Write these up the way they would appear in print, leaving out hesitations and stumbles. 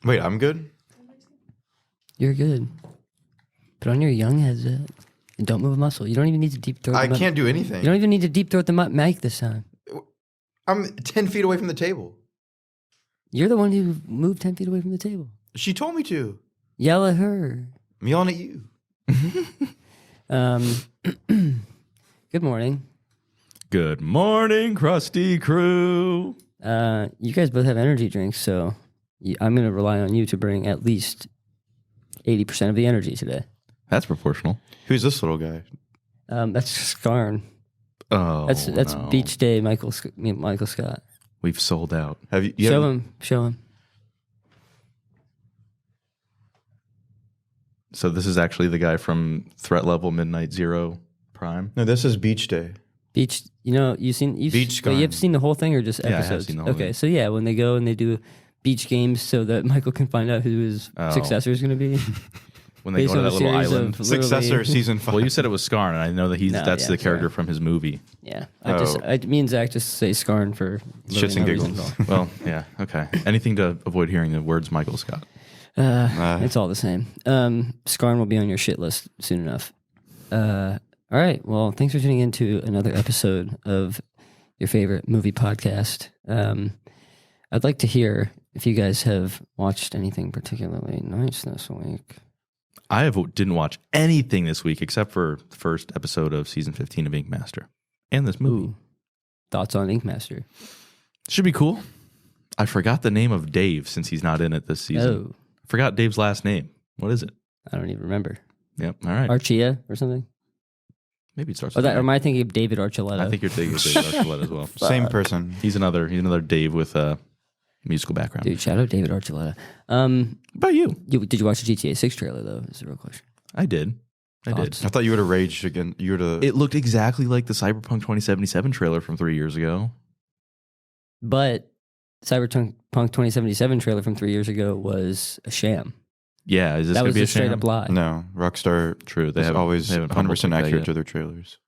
Wait, I'm good? You're good. Put on your young headset and don't move a muscle. You don't even need to deep throat. I can't do anything. You don't even need to deep throat the mic this time. I'm 10 feet away from the table. You're the one who moved 10 feet away from the table. She told me to. Yell at her. I'm yelling at you. Good morning. Good morning, Krusty Crew. You guys both have energy drinks, so I'm going to rely on you to bring at least 80% of the energy today. That's proportional. Who's this little guy? That's Scarn. Oh, That's no. Beach Day Michael Scott. We've sold out. Have you Show him. So this is actually the guy from Threat Level Midnight Zero Prime. No, this is Beach Day. Beach, you've Scarn. you've seen the whole thing or just Yeah, I have episodes? seen the whole Okay, thing. so yeah, when they go and they do beach games so that Michael can find out who his successor is going to be. When they Based go to on that a little series island. of Successor season 5. Well, you said it was Scarn, and I know that that's the character from his movie. Yeah, Oh. me and Zach just say Scarn for Shits and reason giggles. at all. Well, yeah, okay. Anything to avoid hearing the words Michael Scott. It's all the same. Scarn will be on your shit list soon enough. All right. Well, thanks for tuning in to another episode of your favorite movie podcast. I'd like to hear if you guys have watched anything particularly nice this week. I didn't watch anything this week except for the first episode of season 15 of Ink Master and this movie. Ooh. Thoughts on Ink Master? Should be cool. I forgot the name of Dave since he's not in it this season. Oh, I forgot Dave's last name. What is it? I don't even remember. Yep. All right. Archia or something? Maybe it starts Or with am an I thinking of David Archuleta? I think you're thinking of Dave Archuleta as well. Same person. He's another Dave with a musical background. Dude, shout out David Archuleta. What about you? Did you watch the GTA 6 trailer, though? Is the real question. I did. Thoughts? I thought you would have raged again. You would have. It looked exactly like the Cyberpunk 2077 trailer from 3 years ago. But Cyberpunk 2077 trailer from 3 years ago was a sham. Yeah, is this That going was to be a a straight sham? up lie. No, Rockstar True. is always they haven't 100% publicly that accurate yet. to their trailers.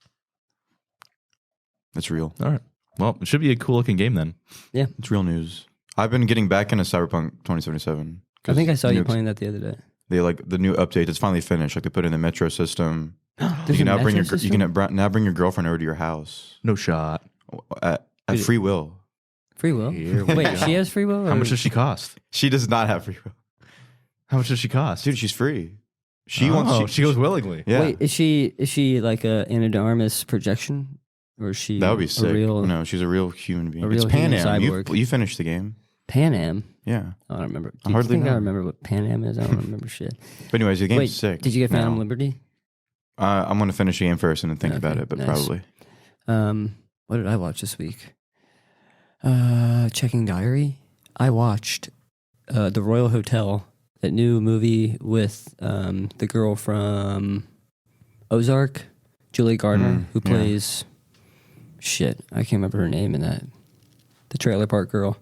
It's real. All right. Well, it should be a cool looking game then. It's real news. I've been getting back into Cyberpunk 2077. I think I saw you new- playing that the other day. They like the new update. It's finally finished. Like they put in the metro system. There's You a can now bring metro your system? now bring your girlfriend over to your house No shot. at Dude. free will. Free will? Here we Wait, go. she has free will? How or- much does she cost? She does not have free will, How much does she cost? dude. She's free. She Oh, wants. she goes willingly. Yeah, Wait, is she like a anadarmus projection? Or is she that would be a sick. real No, she's a real human being. a real It's Pan human Am. cyborg. You finished the game. Pan Am? Yeah. I don't remember. Do I you hardly think I know. remember what Pan Am is? I don't remember shit. But anyways, the game's Wait, sick. did you get Phantom now. Liberty? I'm going to finish the game first and then think Okay, about it, but nice. probably. What did I watch this week? Checking Diary. I watched The Royal Hotel, that new movie with the girl from Ozark, Julie Gardner, who yeah. plays shit. I can't remember her name in that. The Trailer Park Girl.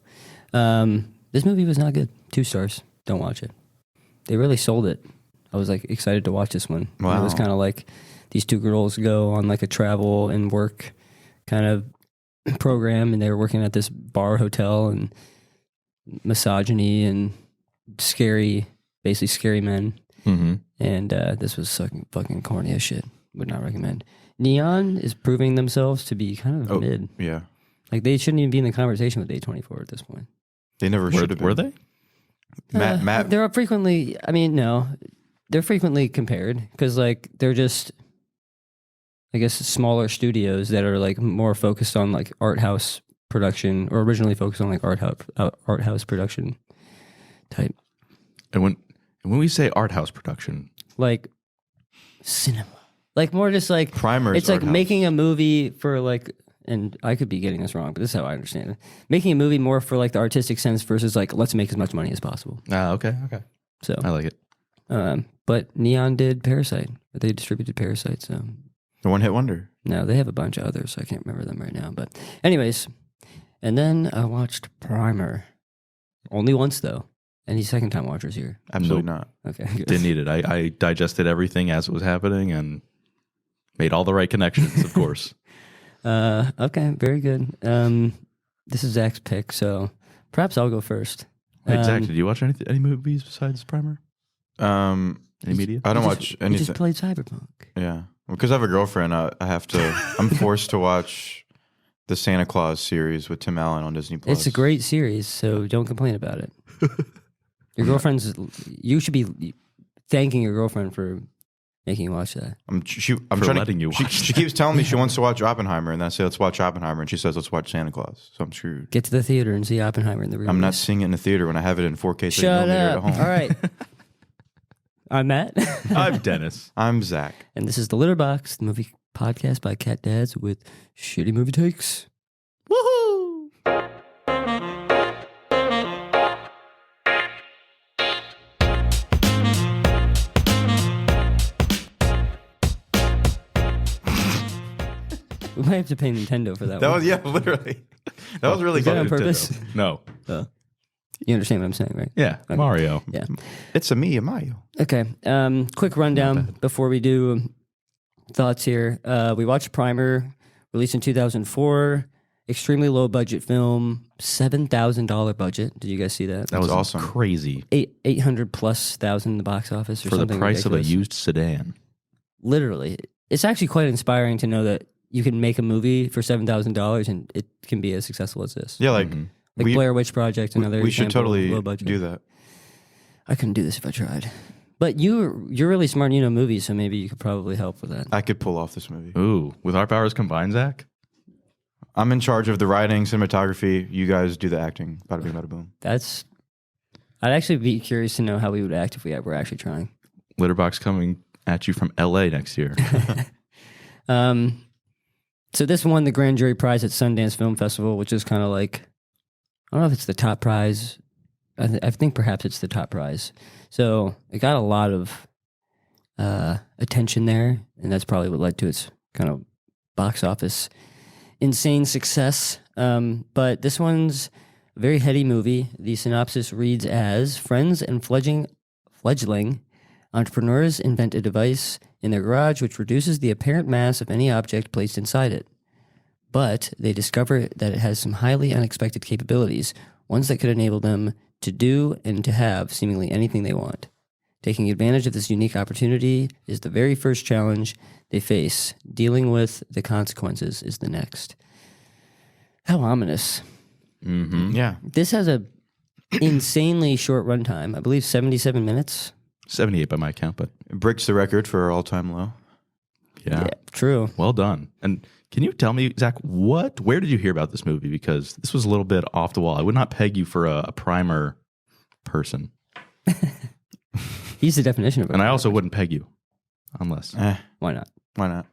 This movie was not good. 2 stars. Don't watch it. They really sold it. I was like excited to watch this one. Wow. It was kind of like these 2 girls go on like a travel and work kind of program, and they were working at this bar hotel, and misogyny and basically scary men. Mm-hmm. And this was fucking corny as shit. Would not recommend. Neon is proving themselves to be kind of mid. Yeah. Like they shouldn't even be in the conversation with A24 at this point. They never should have been. Were they? Matt, They're frequently. I mean, no, they're frequently compared because like they're just, I guess, smaller studios that are like more focused on like art house production, or originally focused on like art house production type, And when we say art house production, like cinema, like more just like Primer's it's like art house. making a movie for like. And I could be getting this wrong, but this is how I understand it. Making a movie more for like the artistic sense versus like let's make as much money as possible. okay. So I like it. but Neon did Parasite. They distributed Parasite, so The one-hit wonder. no, they have a bunch of others. I can't remember them right now. But anyways, and then I watched Primer. Only once though. Any second time watchers here? Absolutely Nope. not. Okay, good. Didn't need it. I digested everything as it was happening and made all the right connections, of course. Okay, very good. This is Zach's pick, so perhaps I'll go first. Wait, Zach, did you watch any movies besides Primer? Any media? I don't watch You anything. just played Cyberpunk. Yeah, because I have a girlfriend. I have to. I'm forced to watch the Santa Claus series with Tim Allen on Disney Plus. It's a great series, so don't complain about it. Your girlfriend's. You should be thanking your girlfriend for making you watch that. I'm For trying letting to. you watch She keeps telling me she wants to watch Oppenheimer, and I say let's watch Oppenheimer, and she says let's watch Santa Claus. So I'm screwed. Get to the theater and see Oppenheimer in the re-release. I'm not seeing it in the theater when I have it in 4K. Shut at up. home. All right. I'm Matt. I'm Dennis. I'm Zach. And this is The Litter Box, the movie podcast by cat dads with shitty movie takes. Woohoo! We might have to pay Nintendo for that That one. was literally. That was really Is that good. on purpose? No. You understand what I'm saying, right? Yeah, Okay. Mario. Yeah. It's a me, a Mario. Okay. Quick rundown before we do thoughts here. We watched Primer, released in 2004. Extremely low budget film, $7,000 budget. Did you guys see that? That was awesome. Crazy. 800 plus thousand in the box office or For the something price ridiculous. of a used sedan. Literally, it's actually quite inspiring to know that you can make a movie for $7,000 and it can be as successful as this. Yeah, like Like Blair Witch Project, another we should example of totally low budget. do that. I couldn't do this if I tried. But you're really smart and you know movies, so maybe you could probably help with that. I could pull off this movie. Ooh, with our powers combined, Zach? I'm in charge of the writing, cinematography. You guys do the acting. Bada bing, bada boom. I'd actually be curious to know how we would act if we were actually trying. Litterbox coming at you from LA next year. So this won the Grand Jury Prize at Sundance Film Festival, which is kind of like, I don't know if it's the top prize. I think perhaps it's the top prize. So it got a lot of attention there, and that's probably what led to its kind of box office insane success. But this one's a very heady movie. The synopsis reads as, friends and fledgling entrepreneurs invent a device in their garage which reduces the apparent mass of any object placed inside it. But they discover that it has some highly unexpected capabilities, ones that could enable them to do and to have seemingly anything they want. Taking advantage of this unique opportunity is the very first challenge they face. Dealing with the consequences is the next. How ominous. Mm-hmm. Yeah. This has a insanely short runtime. I believe 77 minutes. 78 by my count, but It breaks the record for all-time low. yeah. True. Well done. And can you tell me, Zach, where did you hear about this movie? Because this was a little bit off the wall. I would not peg you for a primer person. He's the definition of it. And I also wouldn't peg you unless. Why not? Why not?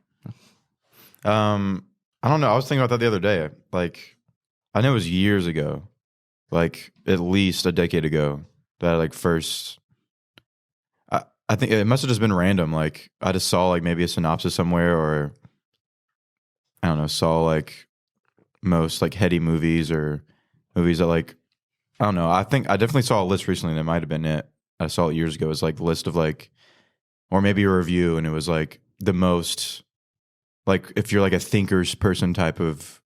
I don't know. I was thinking about that the other day. Like, I know it was years ago, like at least a decade ago, that I like first. I think it must have just been random. Like, I just saw like maybe a synopsis somewhere, or I don't know, saw like most like heady movies or movies that like, I don't know. I think I definitely saw a list recently, and it might have been it. I saw it years ago. It was like a list of like, or maybe a review, and it was like the most, like if you're like a thinkers person type of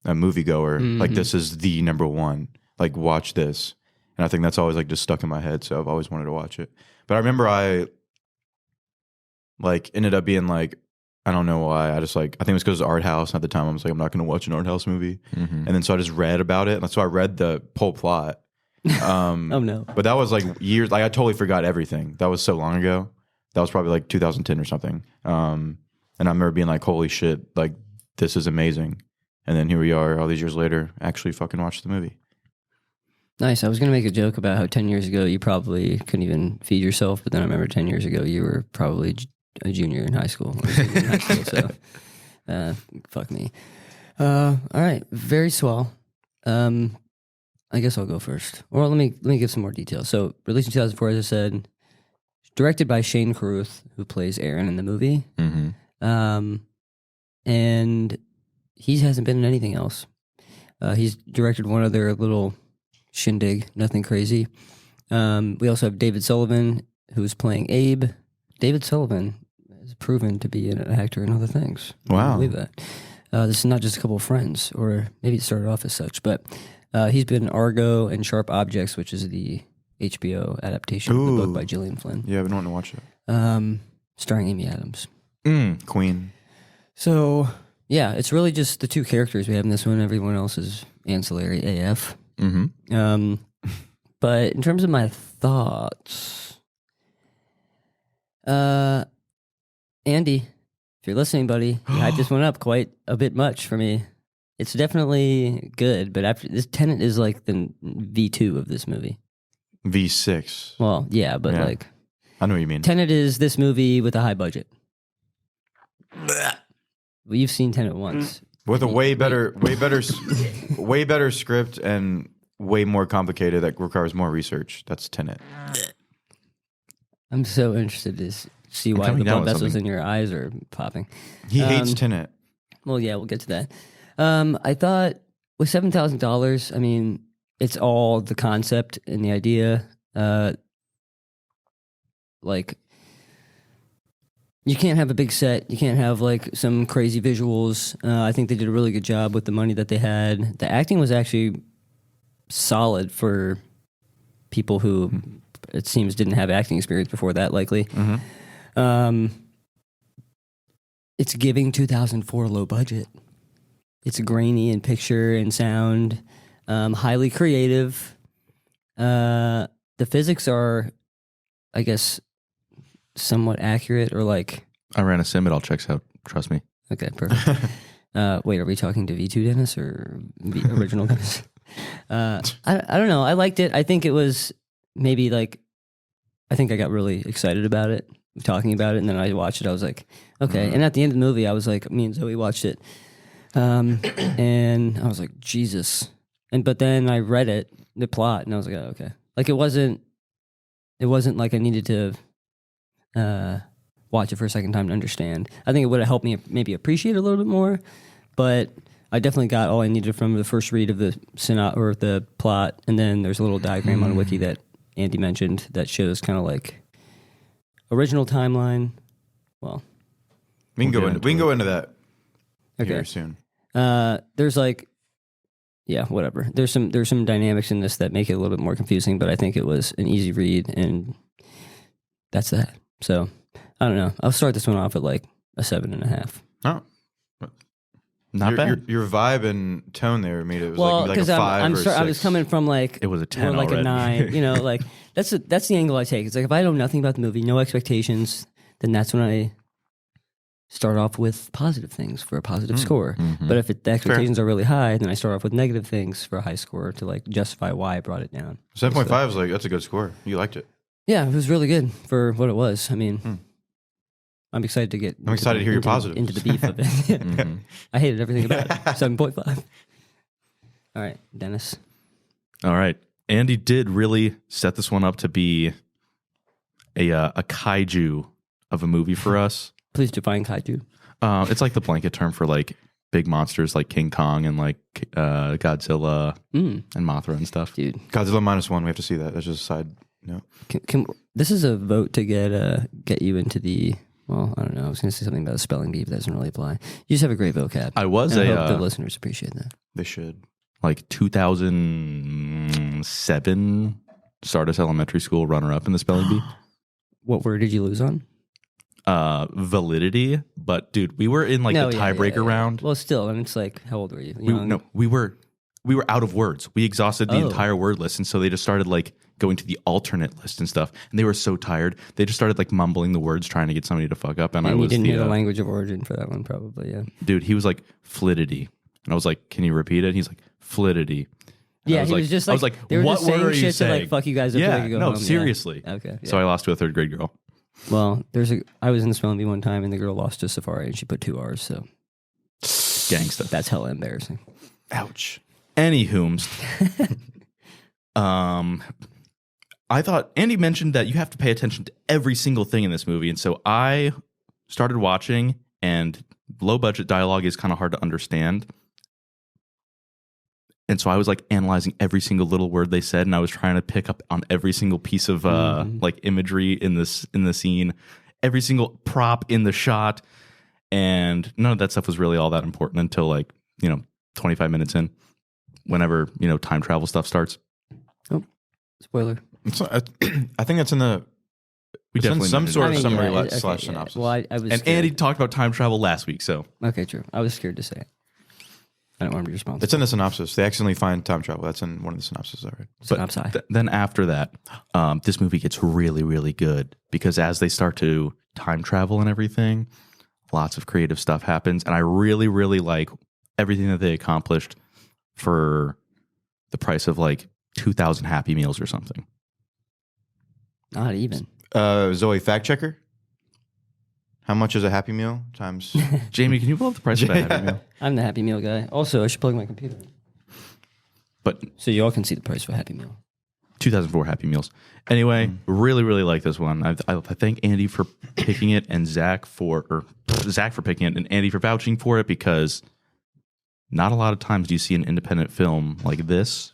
a moviegoer, like this is the number one. Like, watch this. And I think that's always like just stuck in my head. So I've always wanted to watch it. But I remember I like ended up being like, I don't know why. I just like, I think it was because it was art house. And at the time I was like, I'm not going to watch an art house movie. Mm-hmm. And then so I just read about it. And so I read the whole plot. Oh no. But that was like years, like I totally forgot everything. That was so long ago. That was probably like 2010 or something. And I remember being like, holy shit, like this is amazing. And then here we are all these years later, actually fucking watched the movie. Nice. I was going to make a joke about how 10 years ago you probably couldn't even feed yourself, but then I remember 10 years ago you were probably a junior in high school. Or senior in high school, so fuck me. All right. Very swell. I guess I'll go first. Or let me give some more details. So, released in 2004, as I said, directed by Shane Carruth, who plays Aaron in the movie. Mm-hmm. And he hasn't been in anything else. He's directed one other little shindig, nothing crazy. We also have David Sullivan, who's playing Abe. David Sullivan is proven to be an actor in other things. Wow. I believe that. This is not just a couple of friends, or maybe it started off as such, but He's been in Argo and Sharp Objects, which is the HBO adaptation of the book by Gillian Flynn. Yeah, I've been wanting to watch it. Starring Amy Adams. Queen. So, yeah, it's really just the two characters we have in this one. Everyone else is ancillary AF. Mm-hmm. But in terms of my thoughts, Andy, if you're listening, buddy, you hyped this one up quite a bit much for me. It's definitely good, but after this, Tenet is like the V2 of this movie. V6. Well, yeah, but like, I know what you mean. Tenet is this movie with a high budget. Well, you've seen Tenet once With a way better script and way more complicated that requires more research. That's Tenet. I'm so interested to see why the blood vessels in your eyes are popping. He hates Tenet. Well, yeah, we'll get to that. I thought with $7,000, I mean, it's all the concept and the idea. Like, you can't have a big set. You can't have like some crazy visuals. I think they did a really good job with the money that they had. The acting was actually solid for people who it seems didn't have acting experience before that, likely. It's giving 2004 low budget. It's grainy in picture and sound, highly creative. The physics are, I guess, somewhat accurate, or like... I ran a sim, it all checks out. Trust me. Okay, perfect. Wait, are we talking to V2 Dennis or original Dennis? I don't know. I liked it. I think it was maybe like... I think I got really excited about it, talking about it, and then I watched it. I was like, okay. And at the end of the movie, I was like, me and Zoe watched it. And I was like, Jesus. But then I read it, the plot, and I was like, oh, okay. Like it wasn't like I needed to watch it for a second time to understand. I think it would have helped me maybe appreciate it a little bit more, but I definitely got all I needed from the first read of the or the plot, and then there's a little diagram on Wiki that Andy mentioned that shows kind of like original timeline. Well, we can go into that here soon. There's like, yeah, whatever. There's some dynamics in this that make it a little bit more confusing, but I think it was an easy read, and that's that. So I don't know. I'll start this one off at like a 7.5. Oh, not bad. Your vibe and tone there made it well, like a 5 or 6. I was coming from like it was a 10 like already. A 9. You know, like that's the angle I take. It's like if I know nothing about the movie, no expectations, then that's when I start off with positive things for a positive score. But if the expectations are really high, then I start off with negative things for a high score to like justify why I brought it down. 7.5 is like, that's a good score. You liked it. Yeah, it was really good for what it was. I mean, I'm excited to get. I'm excited to hear your positives. Into the beef of it. I hated everything about it. 7.5. All right, Dennis. All right. Andy did really set this one up to be a kaiju of a movie for us. Please define kaiju. It's like the blanket term for like big monsters like King Kong and like Godzilla and Mothra and stuff. Dude, Godzilla -1. We have to see that. That's just a side note. This is a vote to get you into the. Well, I don't know. I was going to say something about a spelling bee, but that doesn't really apply. You just have a great vocab. I was and I hope the listeners appreciate that. They should. Like 2007 Stardust Elementary School runner-up in the spelling bee. What word did you lose on? Validity. But dude, we were in like the tiebreaker round. Well, still, and it's like, how old were you? We were out of words. We exhausted the entire word list, and so they just started like going to the alternate list and stuff. And they were so tired, they just started like mumbling the words, trying to get somebody to fuck up. And I was didn't hear the language of origin for that one, probably. Yeah, dude, he was like flidity, and I was like, "Can you repeat it?" He's like flidity. And he was just like, I was like, they were "What just word saying are you shit saying?" to like fuck you guys up. Yeah, so they could go no, home. seriously. Yeah. Okay. So I lost to a third grade girl. Well, I was in the spelling bee one time, and the girl lost to Safari, and she put 2 R's. So Gangsta. That's hella embarrassing. Ouch. Anywhooms. I thought Andy mentioned that you have to pay attention to every single thing in this movie. And so I started watching, and low budget dialogue is kind of hard to understand. And so I was like analyzing every single little word they said, and I was trying to pick up on every single piece of like imagery in the scene, every single prop in the shot. And none of that stuff was really all that important until like, 25 minutes in. whenever time travel stuff starts. Oh, spoiler. I think that's in the. We it's in definitely some mentioned sort it. of summary okay, slash yeah. synopsis. Well, I was And scared. Andy talked about time travel last week, so Okay, true. I was scared to say it. I don't want to be responsible. It's in the synopsis. They accidentally find time travel. That's in one of the synopses I read. Synopsis. then after that, this movie gets really, really good because as they start to time travel and everything, lots of creative stuff happens. And I really, really like everything that they accomplished for the price of like 2,000 Happy Meals or something. Not even. Zoe, fact checker. How much is a Happy Meal times? Jamie, can you pull up the price of a Happy Meal? I'm the Happy Meal guy. Also, I should plug my computer in. But So you all can see the price for a Happy Meal. 2004 Happy Meals. Anyway, really, really like this one. I thank Andy for picking it and Zach for picking it and Andy for vouching for it because not a lot of times do you see an independent film like this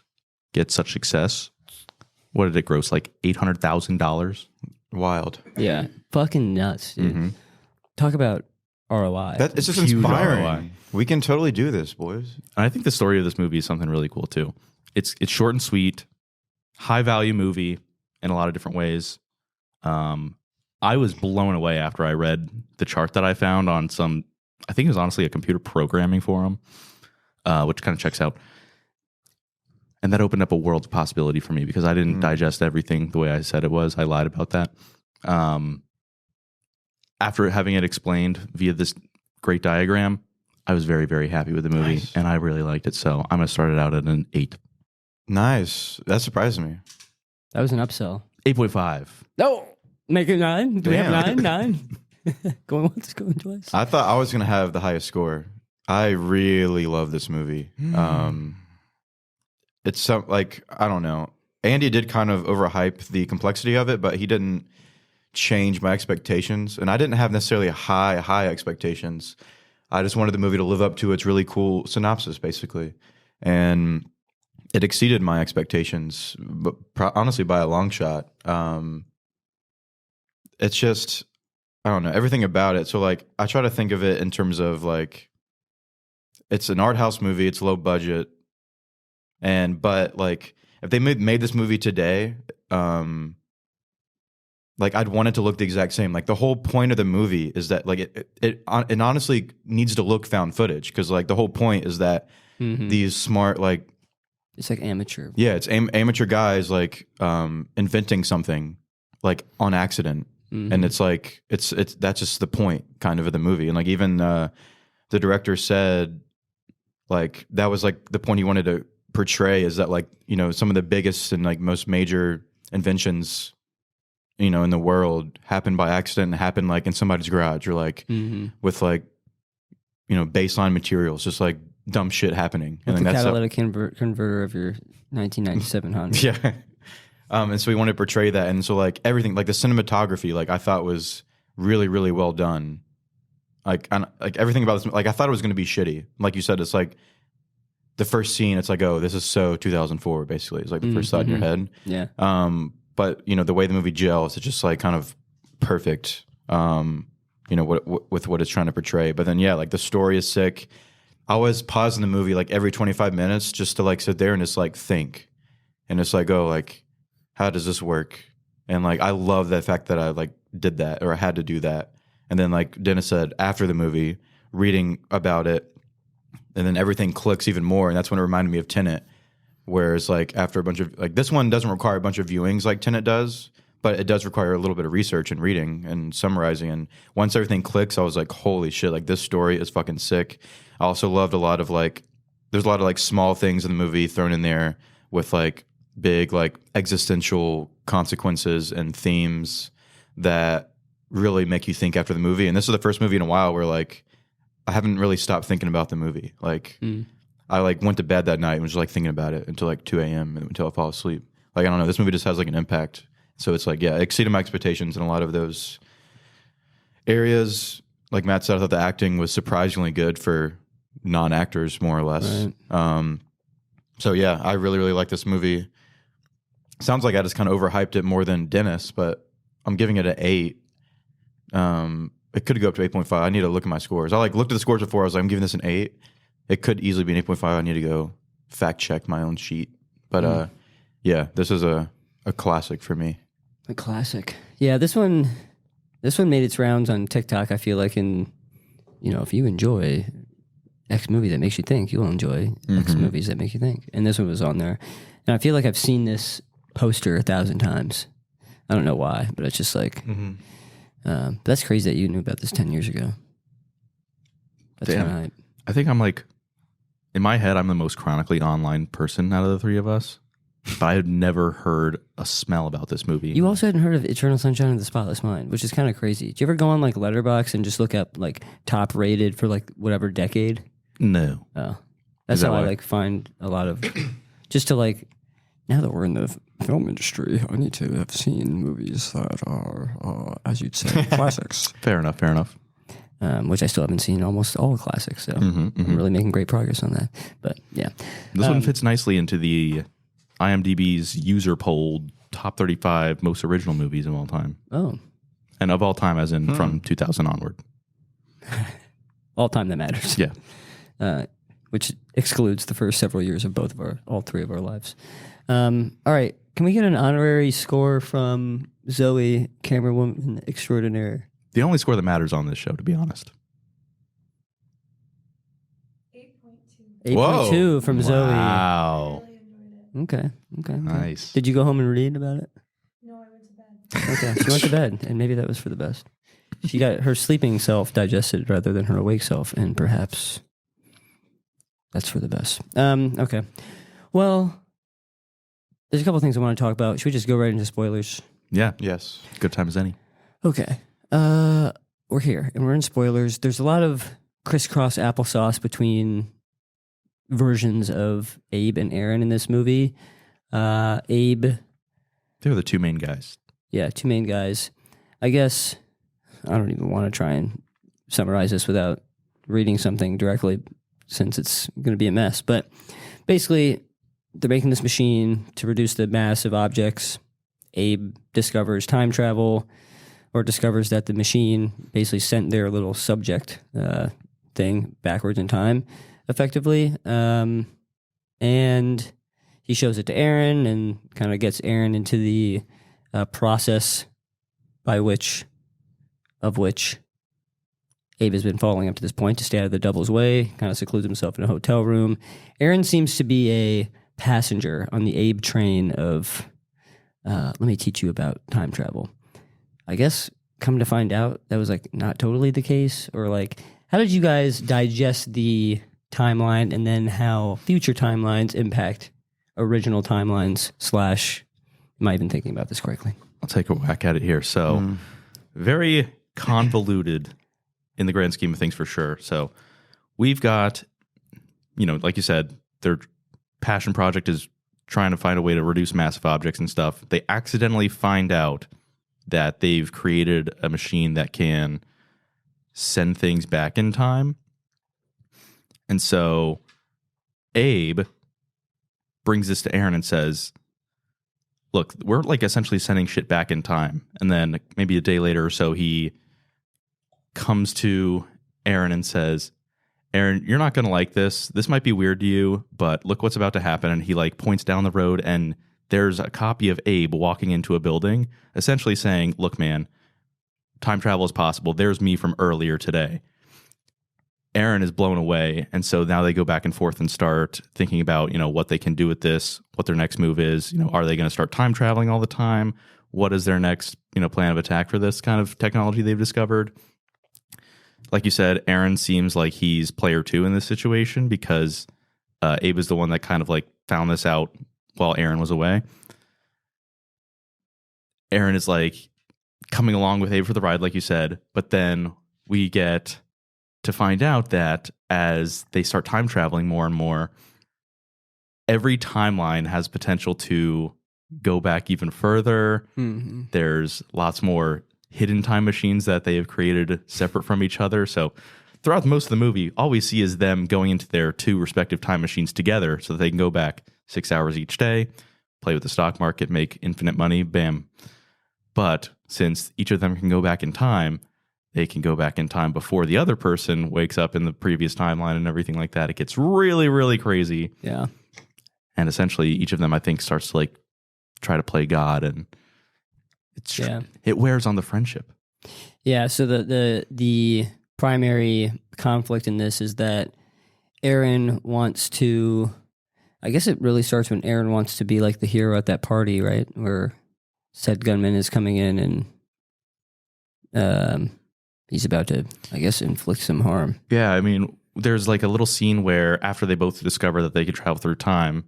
get such success. What did it gross? Like $800,000? Wild. Yeah. Fucking nuts, dude. Mm-hmm. Talk about ROI. It's just Huge inspiring. ROI. We can totally do this, boys. And I think the story of this movie is something really cool too. It's short and sweet, high value movie in a lot of different ways. I was blown away after I read the chart that I found on I think it was honestly a computer programming forum, which kind of checks out. And that opened up a world of possibility for me because I didn't digest everything the way I said it was. I lied about that. After having it explained via this great diagram, I was very, very happy with the movie, Nice. and I really liked it. So I'm going to start it out at an 8. Nice. That surprised me. That was an upsell. 8.5. No! Make it 9. Do we have Damn. 9? Going once, going twice. I thought I was going to have the highest score. I really love this movie. It's some I don't know. Andy did kind of overhype the complexity of it, but he didn't change my expectations. And I didn't have necessarily high expectations. I just wanted the movie to live up to its really cool synopsis, basically. And it exceeded my expectations, but honestly, by a long shot. It's just, I don't know, everything about it. So, I try to think of it in terms of, it's an art house movie, it's low budget. But if they made this movie today, I'd want it to look the exact same. The whole point of the movie is that it honestly needs to look found footage because the whole point is that these smart it's like amateur. yeah, it's amateur guys inventing something on accident, and it's that's just the point kind of the movie. And even the director said that was the point he wanted to portray is that some of the biggest and most major inventions in the world happen by accident and happen in somebody's garage or with baseline materials, just dumb shit happening. With And the that's catalytic converter of your 1997 Honda. yeah. And so we wanted to portray that. And so everything, the cinematography, I thought was really, really well done. Everything about this, I thought it was going to be shitty. Like you said, it's the first scene, it's oh, this is so 2004, basically. It's the first thought in your head. Yeah. But, the way the movie gels, it's just kind of perfect, with what it's trying to portray. But then, yeah, the story is sick. I always pause in the movie every 25 minutes just to sit there and just think. And it's oh, how does this work? And I love the fact that I did that or I had to do that. And then Dennis said, after the movie, reading about it, and then everything clicks even more. And that's when it reminded me of Tenet. Whereas after a bunch of this one doesn't require a bunch of viewings like Tenet does, but it does require a little bit of research and reading and summarizing. And once everything clicks, I was holy shit, this story is fucking sick. I also loved a lot of there's a lot of small things in the movie thrown in there with big existential consequences and themes that really make you think after the movie. And this is the first movie in a while where I haven't really stopped thinking about the movie. I went to bed that night and was just thinking about it until 2 a.m. and until I fall asleep. I don't know, this movie just has an impact. So it's yeah, it exceeded my expectations in a lot of those areas. Like Matt said, I thought the acting was surprisingly good for non-actors, more or less. Right. So yeah, I really, really like this movie. Sounds like I just kind of overhyped it more than Dennis, but I'm giving it an 8. It could go up to 8.5. I need to look at my scores. I looked at the scores before. I was I'm giving this an 8. It could easily be an 8.5. I need to go fact check my own sheet. But yeah, this is a classic for me. A classic. Yeah, this one made its rounds on TikTok. I feel like, if you enjoy X movie that makes you think, you'll enjoy X movies that make you think. And this one was on there. And I feel like I've seen this poster 1,000 times. I don't know why, but it's just like, that's crazy that you knew about this 10 years ago. That's Damn. I think I'm like, in my head, I'm the most chronically online person out of the three of us. But I had never heard a smell about this movie. You also hadn't heard of Eternal Sunshine of the Spotless Mind, which is kind of crazy. Do you ever go on like Letterboxd and just look up like top rated for like whatever decade? No. Oh, that's how I like find a lot of, just to like, now that we're in the film industry, I need to have seen movies that are, as you'd say, classics. Fair enough. Which I still haven't seen almost all classics, so I'm really making great progress on that. But yeah. This one fits nicely into the IMDb's user poll top 35 most original movies of all time. Oh. And of all time, as in from 2000 onward. All time that matters. Yeah. Which excludes the first several years of all three of our lives. All right. Can we get an honorary score from Zoe, camerawoman extraordinaire? The only score that matters on this show, to be honest. 8.2 from Zoe. Wow. Okay. Nice. Did you go home and read about it? No, I went to bed. Okay, she went to bed, and maybe that was for the best. She got her sleeping self digested rather than her awake self, and perhaps that's for the best. Okay. Well, there's a couple things I want to talk about. Should we just go right into spoilers? Yeah. Yes. Good time as any. Okay. We're here, and we're in spoilers. There's a lot of crisscross applesauce between versions of Abe and Aaron in this movie. Abe... They were the two main guys. Yeah, two main guys. I guess I don't even want to try and summarize this without reading something directly, since it's going to be a mess. But basically, they're making this machine to reduce the mass of objects. Abe discovers time travel, or discovers that the machine basically sent their little subject thing backwards in time, effectively. And he shows it to Aaron and kind of gets Aaron into the process of which Abe has been following up to this point to stay out of the double's way, kind of secludes himself in a hotel room. Aaron seems to be a passenger on the Abe train of, let me teach you about time travel. I guess, come to find out, that was like not totally the case. Or like, how did you guys digest the timeline, and then how future timelines impact original timelines / am I even thinking about this correctly? I'll take a whack at it here. So, very convoluted in the grand scheme of things, for sure. So, we've got, like you said, their passion project is trying to find a way to reduce massive objects and stuff. They accidentally find out that they've created a machine that can send things back in time. And so Abe brings this to Aaron and says, look, we're like essentially sending shit back in time. And then maybe a day later or so, he comes to Aaron and says, Aaron, you're not going to like this. This might be weird to you, but look what's about to happen. And he like points down the road, and there's a copy of Abe walking into a building, essentially saying, look, man, time travel is possible. There's me from earlier today. Aaron is blown away. And so now they go back and forth and start thinking about, what they can do with this, what their next move is. Are they going to start time traveling all the time? What is their next, plan of attack for this kind of technology they've discovered? Like you said, Aaron seems like he's player 2 in this situation, because Abe is the one that kind of like found this out while Aaron was away. Aaron is like coming along with Abe for the ride, like you said, but then we get to find out that as they start time traveling more and more, every timeline has potential to go back even further. Mm-hmm. There's lots more hidden time machines that they have created separate from each other. So throughout most of the movie, all we see is them going into their two respective time machines together so that they can go back 6 hours each day, play with the stock market, make infinite money, bam. But since each of them can go back in time, they can go back in time before the other person wakes up in the previous timeline and everything like that. It gets really, really crazy. Yeah. and essentially each of them, I think, starts to like try to play God, and it wears on the friendship. Yeah. So the primary conflict in this is that Aaron wants to. I guess it really starts when Aaron wants to be like the hero at that party, right? Where said gunman is coming in and he's about to, I guess, inflict some harm. Yeah, I mean, there's like a little scene where after they both discover that they can travel through time,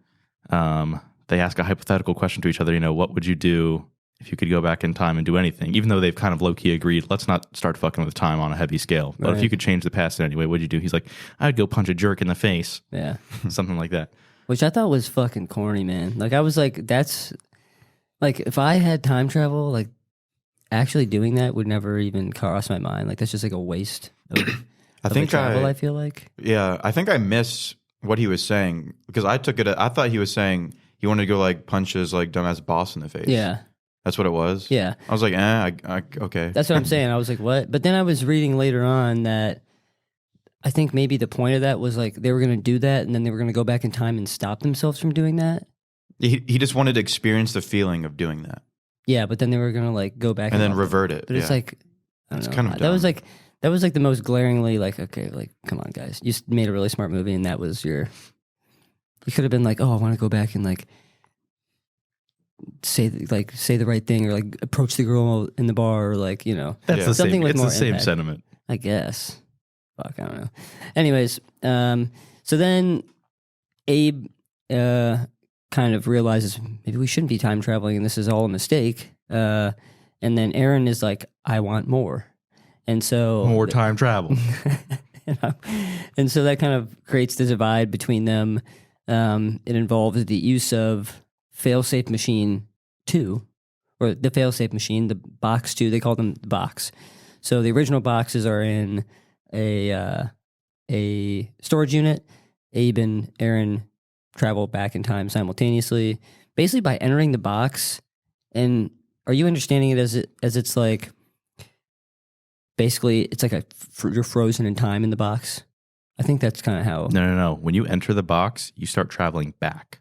they ask a hypothetical question to each other. You know, what would you do if you could go back in time and do anything? Even though they've kind of low-key agreed, let's not start fucking with time on a heavy scale. But if you could change the past in any way, what'd you do? He's like, I'd go punch a jerk in the face. Yeah. Something like that. Which I thought was fucking corny, man. Like, I was like, that's... Like, if I had time travel, like, actually doing that would never even cross my mind. Like, that's just like a waste of, travel, I feel like. Yeah, I think I missed what he was saying because I thought he was saying he wanted to go, like, punch his, like, dumbass boss in the face. Yeah. That's what it was? Yeah. I was like, okay. That's what I'm saying. I was like, what? But then I was reading later on that I think maybe the point of that was, like, they were going to do that and then they were going to go back in time and stop themselves from doing that. He just wanted to experience the feeling of doing that. Yeah, but then they were gonna like go back and then revert it. But it's like, I don't know. Kind of that was like the most glaringly like, okay, like come on, guys, you made a really smart movie, and that was you could have been like, oh, I want to go back and like say the right thing or like approach the girl in the bar or like that's the something same. with It's more the same impact, sentiment, I guess. Fuck, I don't know. Anyways, so then Abe kind of realizes maybe we shouldn't be time traveling and this is all a mistake. And then Aaron is like, I want more. And so more time travel. And so that kind of creates the divide between them. It involves the use of failsafe machine 2, or the failsafe machine, the box 2, they call them the box. So the original boxes are in a storage unit. Abe and Aaron travel back in time simultaneously, basically by entering the box. And are you understanding it as it's like, basically it's like you're frozen in time in the box? I think that's kind of how. No. When you enter the box, you start traveling back.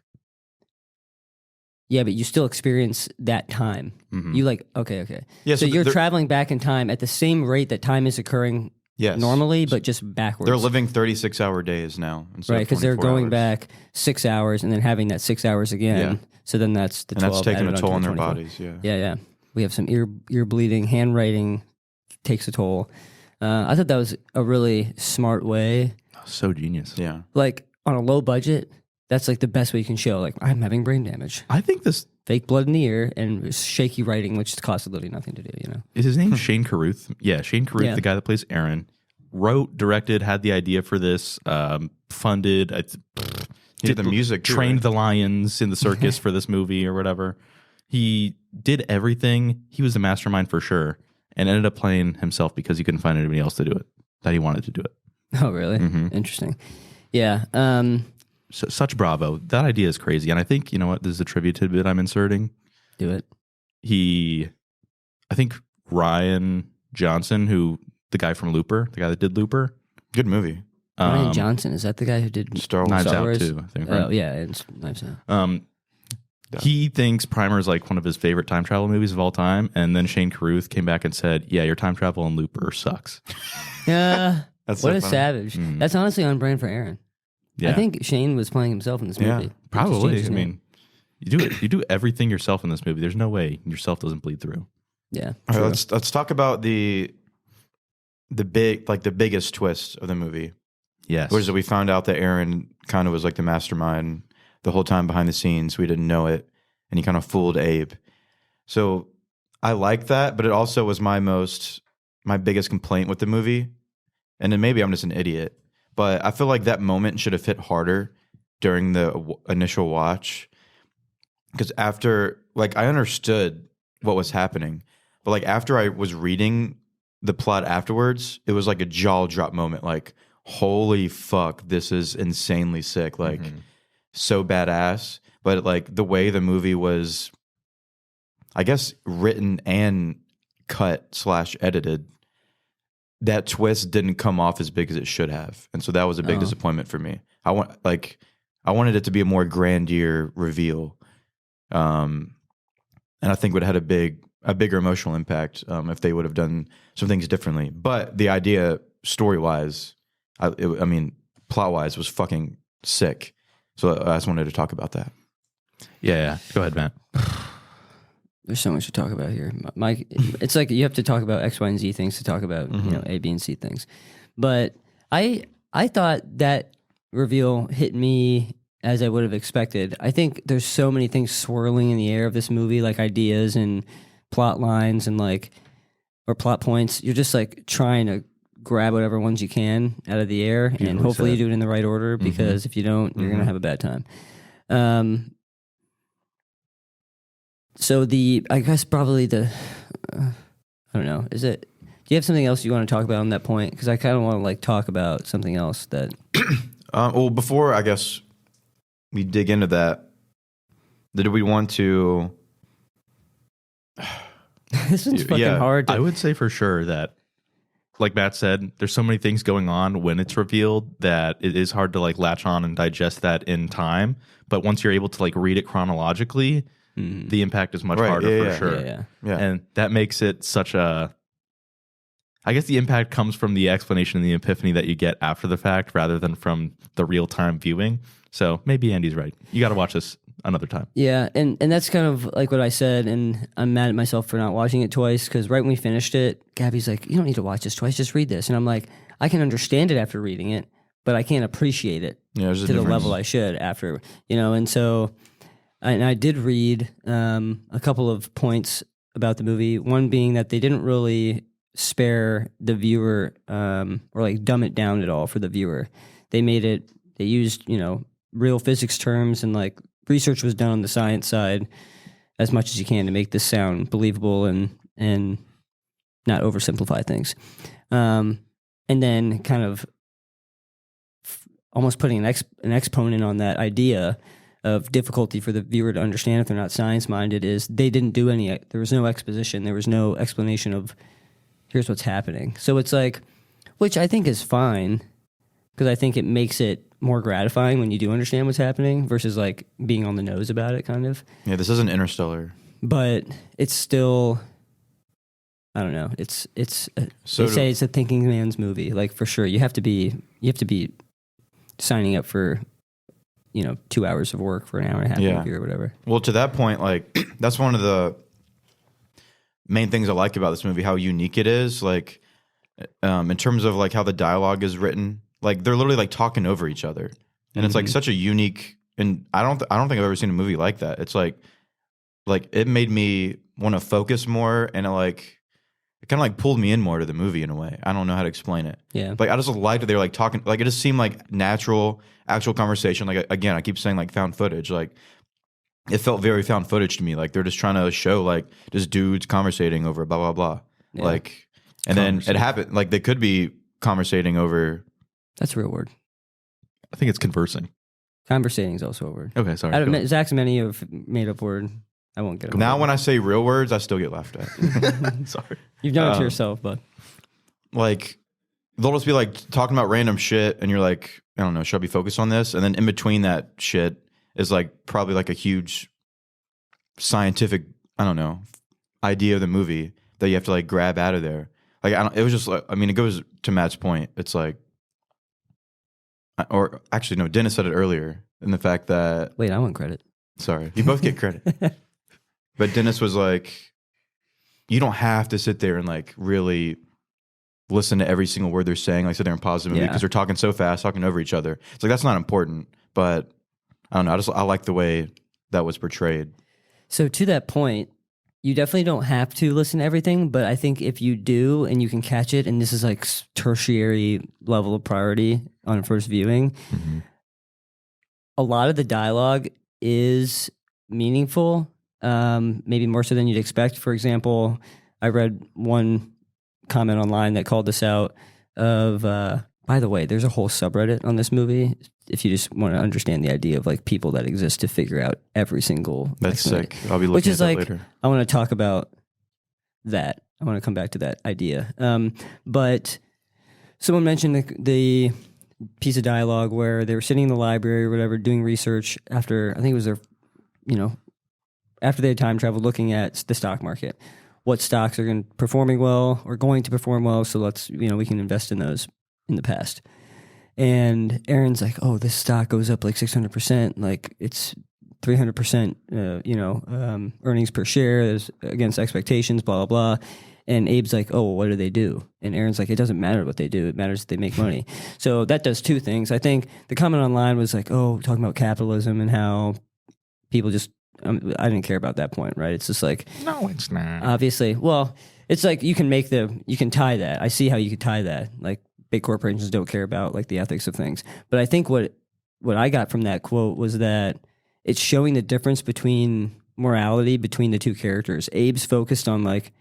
Yeah, but you still experience that time. Mm-hmm. You like, okay. Yeah, so you're traveling back in time at the same rate that time is occurring normally, but just backwards. They're living 36-hour days now. Right, because they're going back 6 hours and then having that 6 hours again. Yeah. So then that's the 12. And that's taking a toll on their 24. bodies, yeah. Yeah. We have some ear bleeding, handwriting takes a toll. I thought that was a really smart way. So genius. Yeah. Like, on a low budget, that's like the best way you can show, like, I'm having brain damage. I think this... Fake blood in the ear and shaky writing, which costs literally nothing to do, Is his name Shane Carruth? Yeah, Shane Carruth, the guy that plays Aaron, wrote, directed, had the idea for this, funded, did the music, trained the lions in the circus for this movie or whatever. He did everything. He was the mastermind for sure, and ended up playing himself because he couldn't find anybody else to do it, that he wanted to do it. Oh, really? Mm-hmm. Interesting. Yeah. So, such bravo. That idea is crazy. And I think, you know what, this is a trivia tidbit I'm inserting. Do it. I think Ryan Johnson, the guy from Looper, the guy that did Looper. Good movie. Ryan Johnson, is that the guy who did Star Wars? Knives Out too, I think. Right? Oh, yeah, it's Knives Out. He thinks Primer is like one of his favorite time travel movies of all time. And then Shane Carruth came back and said, yeah, your time travel in Looper sucks. Yeah. That's what so a funny. savage. That's honestly on brand for Aaron. Yeah. I think Shane was playing himself in this movie. Yeah, probably. I mean, you do everything yourself in this movie. There's no way yourself doesn't bleed through. Yeah. All right, let's talk about the biggest twist of the movie. Yes. Which is that we found out that Aaron kind of was like the mastermind the whole time behind the scenes. We didn't know it, and he kind of fooled Abe. So I like that, but it also was my biggest complaint with the movie. And then maybe I'm just an idiot, but I feel like that moment should have hit harder during the initial watch. Because after, like, I understood what was happening, but like after I was reading the plot afterwards, it was like a jaw drop moment. Like, holy fuck, this is insanely sick. Like, so badass. But like the way the movie was, I guess, written and cut / edited, that twist didn't come off as big as it should have. And so that was a big disappointment for me. I wanted it to be a more grandeur reveal, and I think would have had a bigger emotional impact if they would have done some things differently. But the idea, story wise, I mean, plot wise, was fucking sick. So I just wanted to talk about that. Yeah. Go ahead, Matt. There's so much to talk about here, Mike. It's like you have to talk about X, Y, and Z things to talk about A, B, and C things. But I thought that reveal hit me as I would have expected. I think there's so many things swirling in the air of this movie, like ideas and plot lines and or plot points. You're just like trying to grab whatever ones you can out of the air, and hopefully you do it in the right order, because if you don't, you're gonna have a bad time. So I guess probably I don't know. Do you have something else you want to talk about on that point? Because I kind of want to talk about something else that. Well, before I guess we dig into that, did we want to? This is fucking hard. I would say for sure that, like Matt said, there's so many things going on when it's revealed that it is hard to latch on and digest that in time. But once you're able to read it chronologically, the impact is much harder for sure. Yeah. And that makes it such a. I guess the impact comes from the explanation and the epiphany that you get after the fact rather than from the real time viewing. So maybe Andy's right. You got to watch this another time. Yeah, and that's kind of like what I said, and I'm mad at myself for not watching it twice, because right when we finished it, Gabby's like, you don't need to watch this twice, just read this. And I'm like, I can understand it after reading it, but I can't appreciate it to the level I should after, and so I did read a couple of points about the movie, one being that they didn't really spare the viewer or dumb it down at all for the viewer. They used real physics terms, and research was done on the science side as much as you can to make this sound believable and not oversimplify things, and then kind of almost putting an exponent on that idea of difficulty for the viewer to understand if they're not science minded is they didn't do there was no exposition, there was no explanation of here's what's happening. So it's which I think is fine, because I think it makes it more gratifying when you do understand what's happening versus being on the nose about it, kind of. Yeah, this isn't Interstellar. But it's still, I don't know. It's they say it's a thinking man's movie. For sure, you have to be signing up for 2 hours of work for an hour and a half movie or whatever. Well, to that point, that's one of the main things I like about this movie, how unique it is. In terms of how the dialogue is written, they're literally talking over each other, and it's such a unique. And I don't think I've ever seen a movie like that. It's it made me want to focus more, and it kind of pulled me in more to the movie in a way. I don't know how to explain it. Yeah, I just liked that they were talking. It just seemed like natural, actual conversation. Again, I keep saying found footage. It felt very found footage to me. They're just trying to show just dudes conversating over blah blah blah. Yeah. And then it happened. They could be conversating over. That's a real word. I think it's conversing. Conversating is also a word. Okay, sorry. Zach's many of made up word. I won't get it. Now when I say real words, I still get laughed at. Sorry. You've done it to yourself, but they'll just be talking about random shit, and you're I don't know, should I be focused on this? And then in between that shit is probably a huge scientific, I don't know, idea of the movie that you have to grab out of there. It was just it goes to Matt's point. It's or actually no, Dennis said it earlier in the fact that. Wait, I want credit. Sorry, you both get credit. But Dennis was you don't have to sit there and really listen to every single word they're saying, sit there and pause the movie because they're talking so fast, talking over each other. It's that's not important, but I don't know. I like the way that was portrayed. So to that point, you definitely don't have to listen to everything, but I think if you do and you can catch it, and this is tertiary level of priority on first viewing, a lot of the dialogue is meaningful, maybe more so than you'd expect. For example, I read one comment online that called this out of, by the way, there's a whole subreddit on this movie if you just want to understand the idea of people that exist to figure out every single. That's sick. I'll be looking at that later. I want to talk about that. I want to come back to that idea. But someone mentioned the piece of dialogue where they were sitting in the library or whatever, doing research after, I think it was their, after they had time traveled, looking at the stock market. What stocks are performing well or going to perform well, so let's, we can invest in those in the past. And Aaron's like, oh, this stock goes up like 600%, like it's 300%, earnings per share is against expectations, blah, blah, blah. And Abe's like, oh, what do they do? And Aaron's like, it doesn't matter what they do. It matters that they make money. So that does two things. I think the comment online was like, oh, talking about capitalism and how people just, I didn't care about that point, right? It's just like, No, it's not. obviously, well, it's like you can tie that. I see how you could tie that. Like big corporations don't care about like the ethics of things. But I think what I got from that quote was that it's showing the difference between morality between the two characters. Abe's focused on like,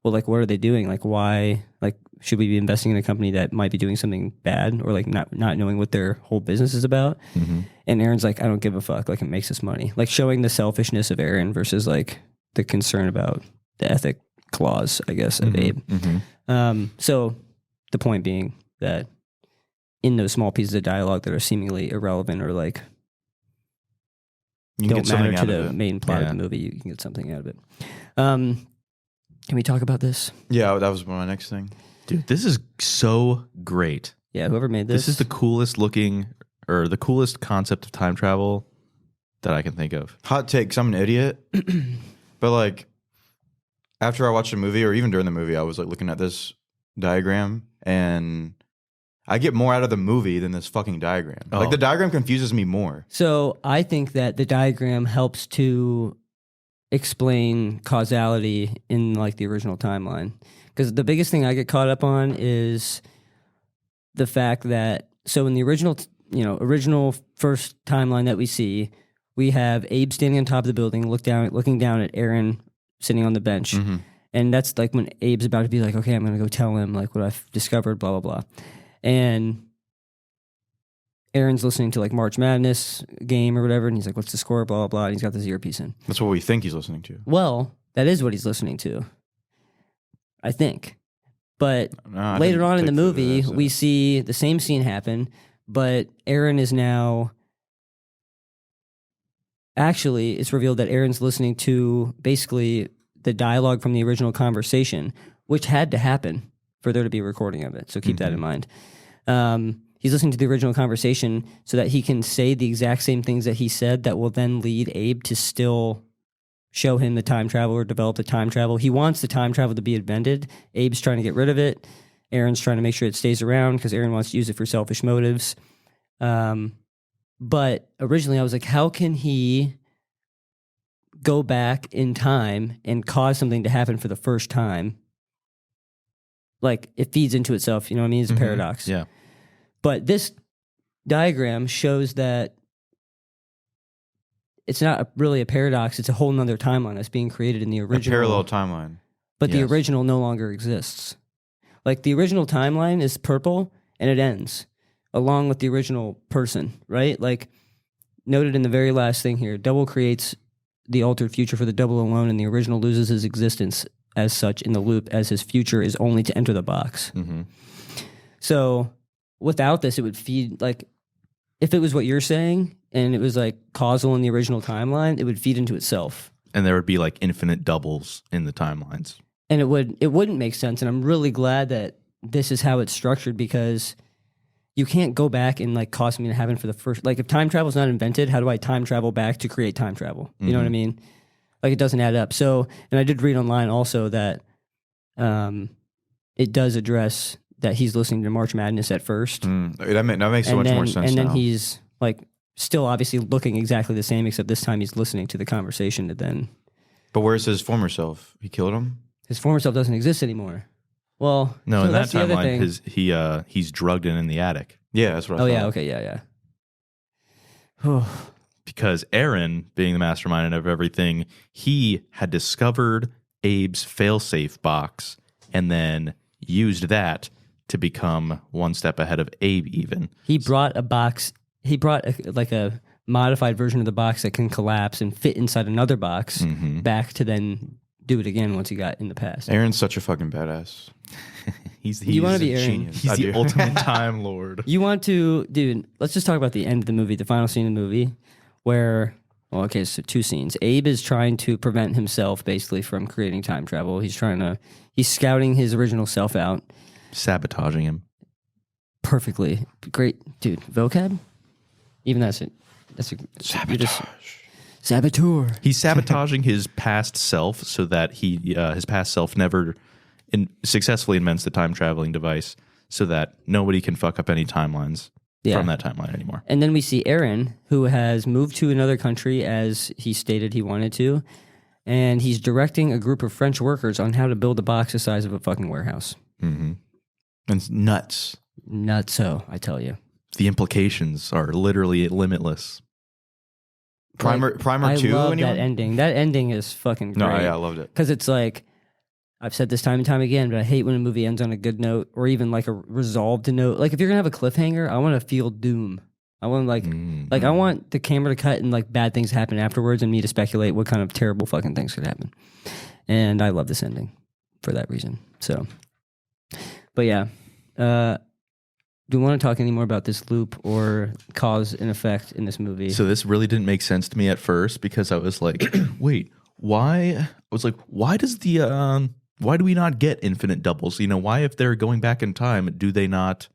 well, like, what are they doing? Like, why, like, should we be investing in a company that might be doing something bad or like not knowing what their whole business is about? Mm-hmm. And Aaron's like, I don't give a fuck. Like, it makes us money. Like showing the selfishness of Aaron versus like the concern about the ethic clause, I guess, of Abe. Mm-hmm. So the point being that in those small pieces of dialogue that are seemingly irrelevant or like You can don't get something matter out to of the it. main plot of the movie, you can get something out of it. Can we talk about this? Yeah, that was my next thing. Dude, this is so great. Yeah, whoever made this. This is the coolest looking or the coolest concept of time travel that I can think of. Hot take, 'cause I'm an idiot. But like, after I watched the movie, or even during the movie, I was like looking at this diagram, and I get more out of the movie than this fucking diagram. Oh. Like the diagram confuses me more. So I think that the diagram helps to explain causality in like the original timeline. Because the biggest thing I get caught up on is the fact that, so in the original, original first timeline that we see, we have Abe standing on top of the building, looking down at Aaron sitting on the bench. Mm-hmm. And that's like when Abe's about to be like, okay, I'm going to go tell him like what I've discovered, blah, blah, blah. And Aaron's listening to like March Madness game or whatever, and he's like, what's the score, blah, blah, blah, and he's got this earpiece in. That's what we think he's listening to. Well, that is what he's listening to, I think. But No, I later didn't on in the take movie, that. we see the same scene happen, but Aaron is now... Actually, it's revealed that Aaron's listening to basically the dialogue from the original conversation, which had to happen for there to be a recording of it. So keep that in mind. He's listening to the original conversation so that he can say the exact same things that he said that will then lead Abe to still show him the time travel or develop the time travel. He wants the time travel to be invented. Abe's trying to get rid of it. Aaron's trying to make sure it stays around because Aaron wants to use it for selfish motives. But originally I was like, how can he go back in time and cause something to happen for the first time? Like, it feeds into itself, you know what I mean? It's a paradox. Yeah. But this diagram shows that it's not really a paradox. It's a whole nother timeline that's being created in the A original. parallel timeline. But the Yes. original no longer exists. Like, the original timeline is purple and it ends along with the original person, right? Like, noted in the very last thing here, double creates the altered future for the double alone, and the original loses his existence as such in the loop, as his future is only to enter the box. Mm-hmm. So without this, it would feed, like, if it was what you're saying and it was like causal in the original timeline, it would feed into itself. And there would be like infinite doubles in the timelines. And it wouldn't make sense. And I'm really glad that this is how it's structured, because you can't go back and like cause something to happen for the first, like, if time travel is not invented, how do I time travel back to create time travel? You know what I mean? Like, it doesn't add up. So, and I did read online also that it does address that he's listening to March Madness at first. That makes so much more sense. And then now. he's like still obviously looking exactly the same, except this time he's listening to the conversation. And then But where's his former self? He killed him? his former self doesn't exist anymore. Well, No, so in that that's the other thing. timeline, he's drugged in the attic Yeah, that's what I Oh thought. yeah, okay, yeah. because Aaron, being the mastermind of everything, he had discovered Abe's failsafe box and then used that to become one step ahead of Abe. Even He brought a box. He brought a modified version of the box that can collapse and fit inside another box back to then do it again once he got in the past. Aaron's such a fucking badass. You wanna be Aaron? genius. He's I the do. ultimate time lord. You want to, dude, let's just talk about the end of the movie, the final scene of the movie, where, well, okay, so 2 scenes. Abe is trying to prevent himself basically from creating time travel. He's scouting his original self out Sabotaging him. perfectly. Great, dude. Vocab? Even that's it. Sabotage. Saboteur. He's sabotaging his past self so that his past self never successfully invents the time traveling device so that nobody can fuck up any timelines from that timeline anymore. And then we see Aaron, who has moved to another country as he stated he wanted to, and he's directing a group of French workers on how to build a box the size of a fucking warehouse. Mm-hmm. And it's nuts. Nutso, I tell you. The implications are literally limitless. Primer I 2, love anyone? that ending. That ending is fucking great. No, yeah, I loved it. Because it's like, I've said this time and time again, but I hate when a movie ends on a good note or even like a resolved note. Like if you're gonna have a cliffhanger, I want to feel doom. I want I want the camera to cut and like bad things happen afterwards and me to speculate what kind of terrible fucking things could happen. And I love this ending for that reason. So, but yeah, do we want to talk any more about this loop or cause and effect in this movie? So this really didn't make sense to me at first because I was like, wait, why? I was like, why do we not get infinite doubles? Why if they're going back in time, do they not,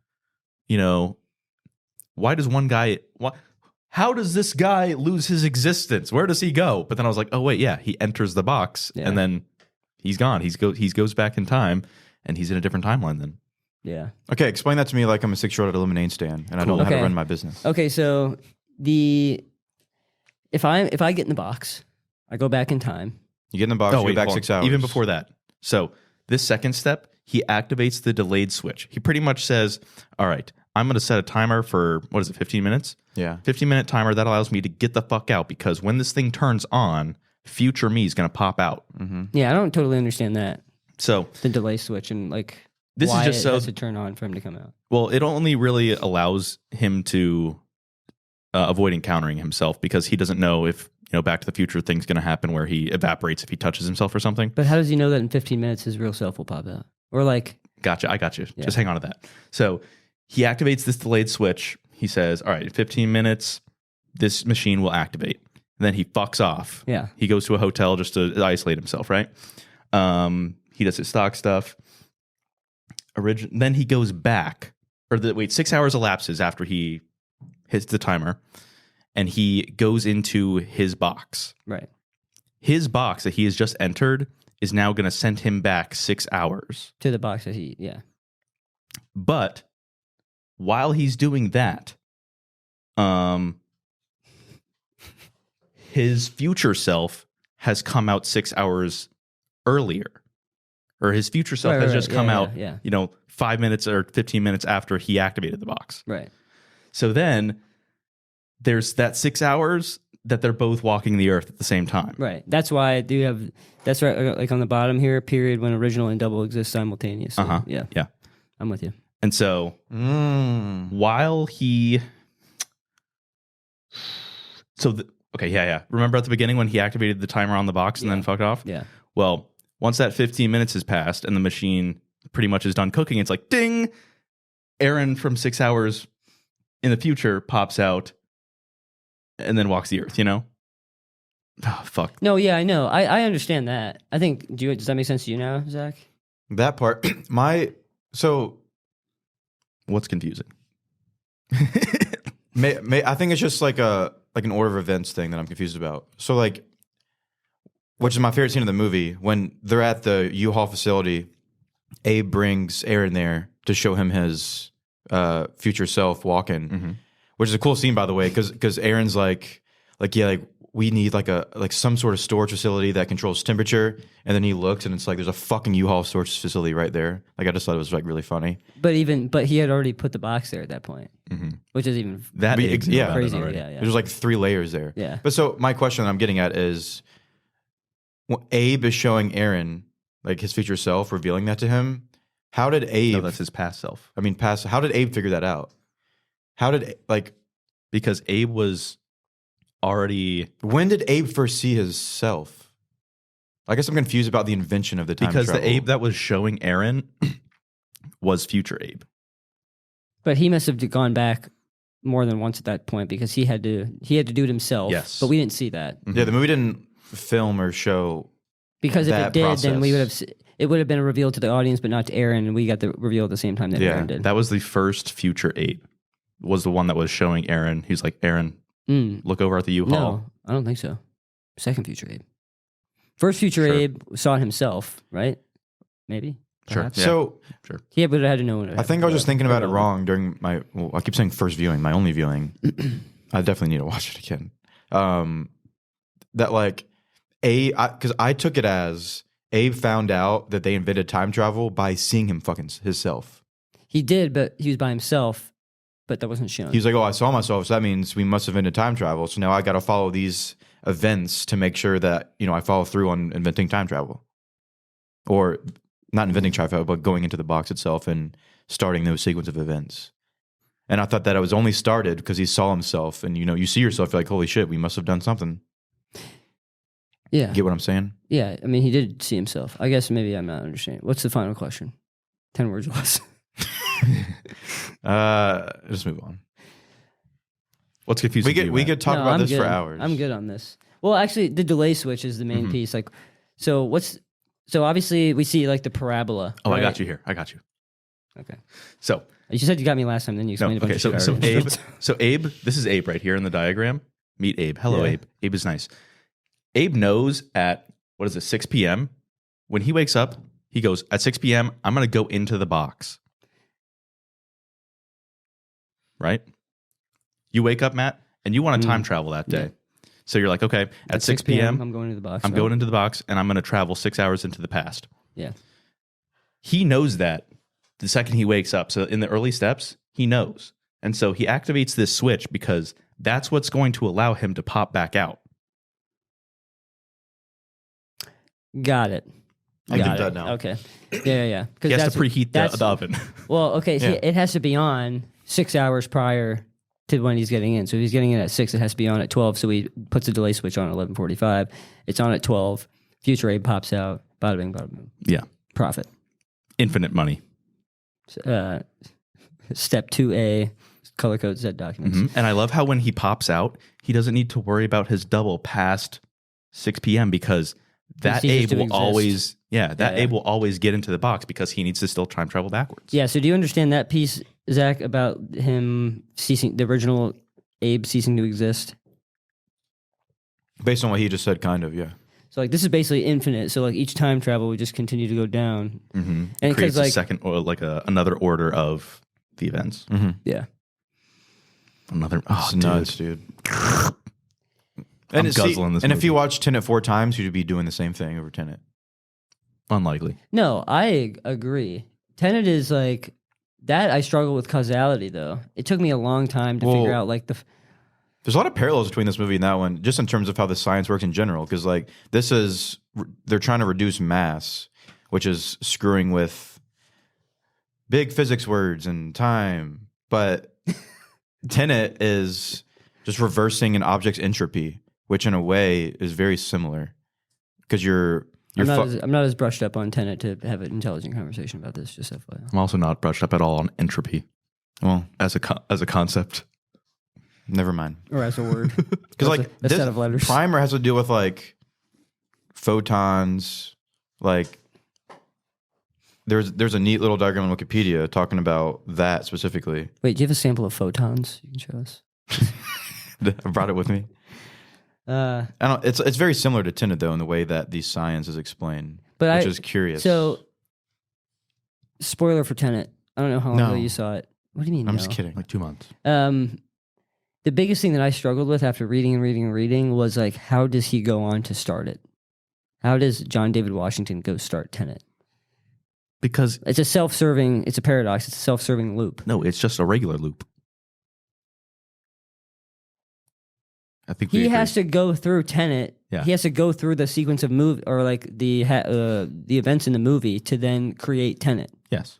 why does one guy, how does this guy lose his existence? Where does he go? But then I was like, oh wait, yeah, he enters the box and then he's gone. He goes back in time and he's in a different timeline then. Yeah. Okay, explain that to me like I'm a 6-year-old at a lemonade stand and I don't know how to run my business. Okay, so if I get in the box, I go back in time. You get in the box, you go back hold 6 on. hours. Even before that. So this second step, he activates the delayed switch. He pretty much says, all right, I'm going to set a timer for, 15 minutes? Yeah. 15-minute timer. That allows me to get the fuck out because when this thing turns on, future me is going to pop out. Mm-hmm. Yeah, I don't totally understand that. So the delay switch and like this why is just it so has to turn on for him to come out. Well, it only really allows him to avoid encountering himself because he doesn't know if Back to the Future thing's going to happen where he evaporates if he touches himself or something. But how does he know that in 15 minutes his real self will pop out? Or like, gotcha, I got you. Yeah. Just hang on to that. So he activates this delayed switch. He says, all right, in 15 minutes, this machine will activate. And then he fucks off. Yeah. He goes to a hotel just to isolate himself, right? He does his stock stuff. Then he goes back, 6 hours elapses after he hits the timer, and he goes into his box. right. His box that he has just entered is now going to send him back 6 hours. To the box that But while he's doing that, his future self has come out 6 hours earlier. Or his future self has just come out, 5 minutes or 15 minutes after he activated the box. Right. So then there's that 6 hours that they're both walking the earth at the same time. Right. That's why that's right. Like on the bottom here, period when original and double exist simultaneously. Yeah. Yeah. I'm with you. And so while he... Remember at the beginning when he activated the timer on the box and then fucked off? Yeah. Well, once that 15 minutes has passed and the machine pretty much is done cooking, it's like, ding! Aaron from 6 hours in the future pops out and then walks the earth, Oh, fuck. No, yeah, I know. I understand that. I think, does that make sense to you now, Zach? That part, What's confusing? I think it's just like an order of events thing that I'm confused about. So like, which is my favorite scene of the movie, when they're at the U-Haul facility, Abe brings Aaron there to show him his future self walking, which is a cool scene, by the way, because Aaron's like we need like some sort of storage facility that controls temperature, and then he looks and it's like there's a fucking U-Haul storage facility right there. Like I just thought it was like really funny. But he had already put the box there at that point, which is even Is crazy. already. Yeah. There's like 3 layers there. Yeah. But so my question that I'm getting at is, when Abe is showing Aaron like his future self, revealing that to him. How did Abe? No, that's his past self. I mean, past. How did Abe figure that out? How did because Abe was already. When did Abe first see his self? I guess I'm confused about the invention of the time because travel. the Abe that was showing Aaron was future Abe. But he must have gone back more than once at that point because he had to do it himself. Yes. But we didn't see that. Yeah, the movie didn't film or show Because if that it did, process. then we would have. It would have been a reveal to the audience, but not to Aaron, and we got the reveal at the same time that Yeah, Aaron did. That was the first future Abe. Was the one that was showing Aaron. He's like, Aaron, look over at the U-Haul. No, I don't think so. Second future Abe. First future Sure. Abe saw it himself, right? Maybe. Sure. Perhaps. Yeah. So Sure. Yeah, but it had to know. I think I was just thinking about it wrong during my. Well, I keep saying first viewing, my only viewing. I definitely need to watch it again. That like because I took it as Abe found out that they invented time travel by seeing him fucking himself. He did, but he was by himself, but that wasn't shown. He was like, "Oh, I saw myself, so that means we must have invented time travel. So now I got to follow these events to make sure that I follow through on inventing time travel, or not inventing time travel, but going into the box itself and starting those sequence of events." And I thought that it was only started because he saw himself, and you see yourself, you're like, "Holy shit, we must have done something." Yeah. Get what I'm saying? Yeah. I mean, he did see himself. I guess maybe I'm not understanding. What's the final question? 10 words or less. Just move on. What's confusing? We could talk No, about I'm this good. for hours. I'm good on this. Well, actually, the delay switch is the main piece. Like, so obviously we see like the parabola. Oh, right? I got you here. I got you. Okay. So You said you got me last time, then you no, explained a bunch okay. of So shit so Abe. This is Abe right here in the diagram. Meet Abe. Hello, Yeah. Abe. Abe is nice. Abe knows at 6 p.m. When he wakes up, he goes at 6 p.m. I'm going to go into the box. Right? You wake up, Matt, and you want to time travel that day. So you're like, okay, at 6 p.m. I'm going to the box. I'm going into the box and I'm going to travel 6 hours into the past. Yeah. He knows that the second he wakes up. So in the early steps, he knows. And so he activates this switch because that's what's going to allow him to pop back out. Got it. I Got get it. that now. Okay. Yeah. He has to preheat the oven. Well, okay. Yeah. It has to be on 6 hours prior to when he's getting in. So if he's getting in at 6, it has to be on at 12. So he puts the delay switch on at 11:45. It's on at 12. Future Abe pops out. Bada bing, bada boom. Yeah. Profit. Infinite money. Step 2A, color code Z documents. And I love how when he pops out, he doesn't need to worry about his double past 6 p.m. because that ceases Abe to will exist. always, Yeah. Abe will always get into the box because he needs to still time travel backwards. Yeah. So do you understand that piece, Zach, about him ceasing, the original Abe ceasing to exist? Based on what he just said, kind of, yeah. So like this is basically infinite. So like each time travel would just continue to go down. Mm-hmm. And It creates because, like- a second or like another order of the events. Yeah. Another It's nuts, dude. I'm guzzling this And if movie. you watch Tenet 4 times, you'd be doing the same thing over Tenet. Unlikely. No, I agree. Tenet is like that. I struggle with causality though. It took me a long time to figure Well, out like There's a lot of parallels between this movie and that one, just in terms of how the science works in general. Because like they're trying to reduce mass, which is screwing with big physics words and time. But Tenet is just reversing an object's entropy, which in a way is very similar. Because I'm not as brushed up on Tenet to have an intelligent conversation about this. Just FYI. I'm also not brushed up at all on entropy well, as a concept. never mind. Or as a word. Because like a set of letters. primer has to do with like photons. Like there's a neat little diagram on Wikipedia talking about that specifically. Wait, do you have a sample of photons you can show us? I brought it with me. I don't. It's very similar to Tenet though in the way that the science is explained, which is curious. So, spoiler for Tenet. I don't know how long No. ago you saw it. What do you mean? I'm no? just kidding. Like 2 months. The biggest thing that I struggled with after reading was like, how does he go on to start it? How does John David Washington go start Tenet? Because It's a paradox. It's a self-serving loop. no, it's just a regular loop. I think He has to go through Tenet. Yeah. He has to go through the sequence of movie or like the events in the movie to then create Tenet. Yes.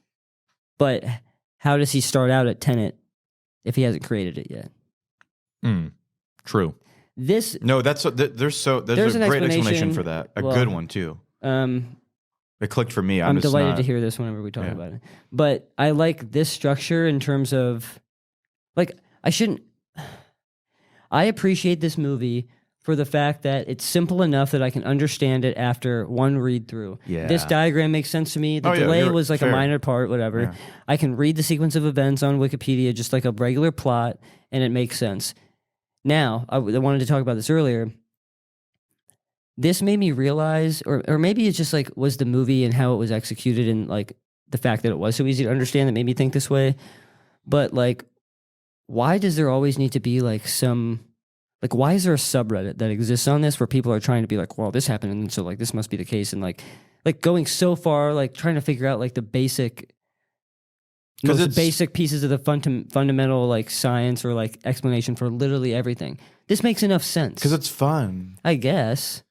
But how does he start out at Tenet if he hasn't created it yet? True. This No, there's a great explanation for that. A good one too. It clicked for me. I'm delighted to hear this whenever we talk about it. But I like this structure in terms of, like, I appreciate this movie for the fact that it's simple enough that I can understand it after one read through. Yeah. This diagram makes sense to me. The delay was like a minor part, whatever. Yeah. I can read the sequence of events on Wikipedia just like a regular plot, and it makes sense. Now, I wanted to talk about this earlier. This made me realize, or maybe it's just like was the movie and how it was executed and like the fact that it was so easy to understand that made me think this way. But like, why does there always need to be like why is there a subreddit that exists on this where people are trying to be like, well, this happened and so like this must be the case, and like going so far, like trying to figure out like the basic pieces of the fundamental like science or like explanation for literally everything. This makes enough sense. Because it's fun. I guess.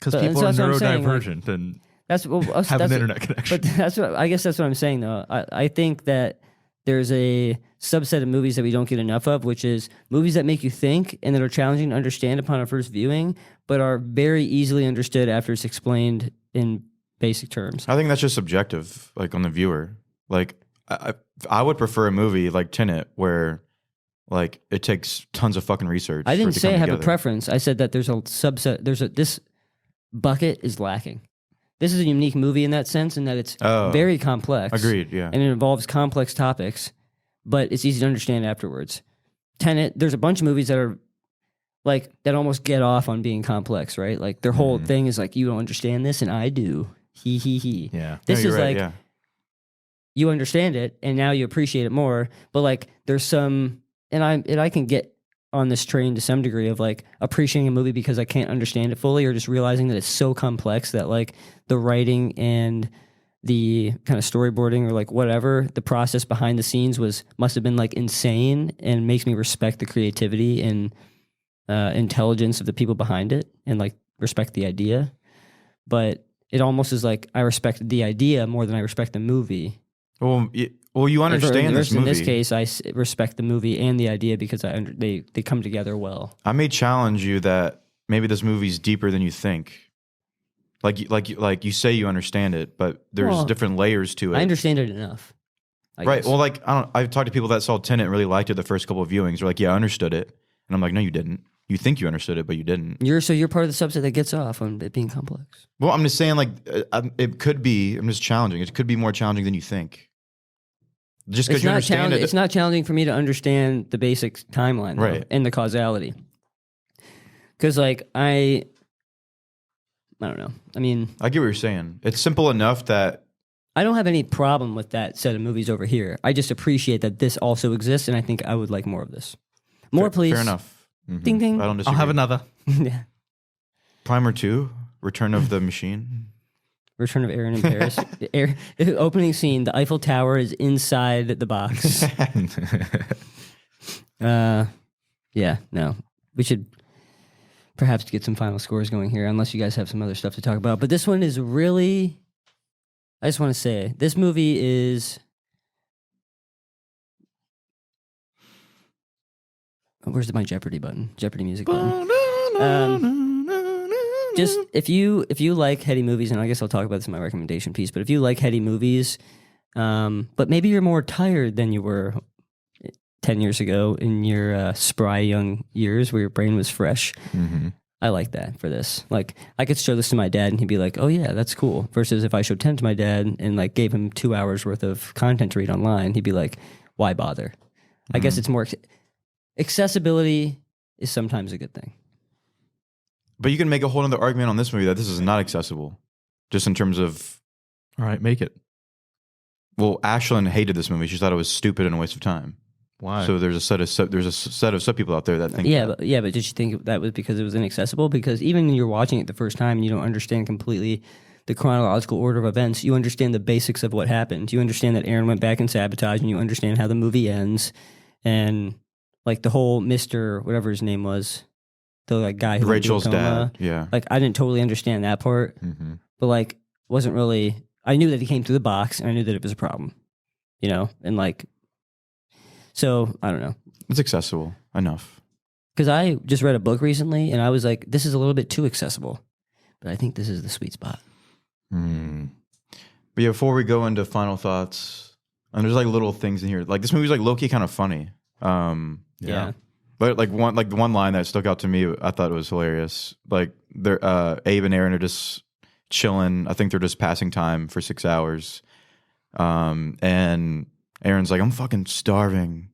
Because people are neurodivergent and have an internet connection. But I guess that's what I'm saying though. I think that there's a subset of movies that we don't get enough of, which is movies that make you think and that are challenging to understand upon a first viewing, but are very easily understood after it's explained in basic terms. I think that's just subjective, like on the viewer. Like I would prefer a movie like Tenet where like it takes tons of fucking research. I didn't say I have a preference. I said that there's a subset. This bucket is lacking. This is a unique movie in that sense, in that it's very complex. Agreed, yeah. And it involves complex topics, but it's easy to understand afterwards. Tenet, there's a bunch of movies that are like, that almost get off on being complex, right? Like their whole thing is like, you don't understand this and I do. He. Yeah. This is right, like, you understand it and now you appreciate it more, but like there's some, and I can get on this train to some degree of like appreciating a movie because I can't understand it fully, or just realizing that it's so complex that like the writing and the kind of storyboarding or like whatever, the process behind the scenes must have been like insane, and makes me respect the creativity and intelligence of the people behind it and like respect the idea. But it almost is like I respect the idea more than I respect the movie. Well, you understand this movie. In this case, I respect the movie and the idea because they come together well. I may challenge you that maybe this movie's deeper than you think. Like you say you understand it, but there's different layers to it. I understand it enough. I guess. Well, like I've talked to people that saw Tenet and really liked it the first couple of viewings. They're like, yeah, I understood it, and I'm like, no, you didn't. You think you understood it, but you didn't. You're part of the subset that gets off on it being complex. Well, I'm just saying, like, it could be. I'm just challenging. It could be more challenging than you think. Just because you understand it, it's not challenging for me to understand the basic timeline, though, right, and the causality. Because, like, I don't know. I mean, I get what you're saying. It's simple enough that I don't have any problem with that set of movies over here. I just appreciate that this also exists, and I think I would like more of this. More, please. Fair enough. Mm-hmm. Ding ding. I don't disagree. I'll have another. Yeah. Primer 2, Return of the Machine. Return of Aaron in Paris. Opening scene, the Eiffel Tower is inside the box. Yeah, no. We should perhaps get some final scores going here, unless you guys have some other stuff to talk about. But this one is really, I just want to say, this movie is... Where's my Jeopardy button? Jeopardy music button. Just if you like heady movies, and I guess I'll talk about this in my recommendation piece, but if you like heady movies, but maybe you're more tired than you were 10 years ago in your spry young years where your brain was fresh, I like that for this. Like, I could show this to my dad and he'd be like, oh yeah, that's cool. Versus if I showed 10 to my dad and like gave him 2 hours worth of content to read online, he'd be like, why bother? I guess it's more... Accessibility is sometimes a good thing. But you can make a whole other argument on this movie that this is not accessible, just in terms of... All right, make it. Well, Ashlyn hated this movie. She thought it was stupid and a waste of time. Why? So there's a set of sub people out there that think but did you think that was because it was inaccessible? Because even when you're watching it the first time and you don't understand completely the chronological order of events, you understand the basics of what happened. You understand that Aaron went back and sabotaged, and you understand how the movie ends, and... Like the whole Mr. whatever his name was, the like guy who Rachel's dad. Yeah. Like I didn't totally understand that part, but like wasn't really. I knew that he came through the box, and I knew that it was a problem, you know, and like. So I don't know. It's accessible enough. because I just read a book recently and I was like, this is a little bit too accessible, but I think this is the sweet spot. But yeah, before we go into final thoughts, and there's like little things in here. Like this movie's like low-key kind of funny. Yeah. But like the one line that stuck out to me, I thought it was hilarious. Like they're Abe and Aaron are just chilling. I think they're just passing time for 6 hours. And Aaron's like, I'm fucking starving.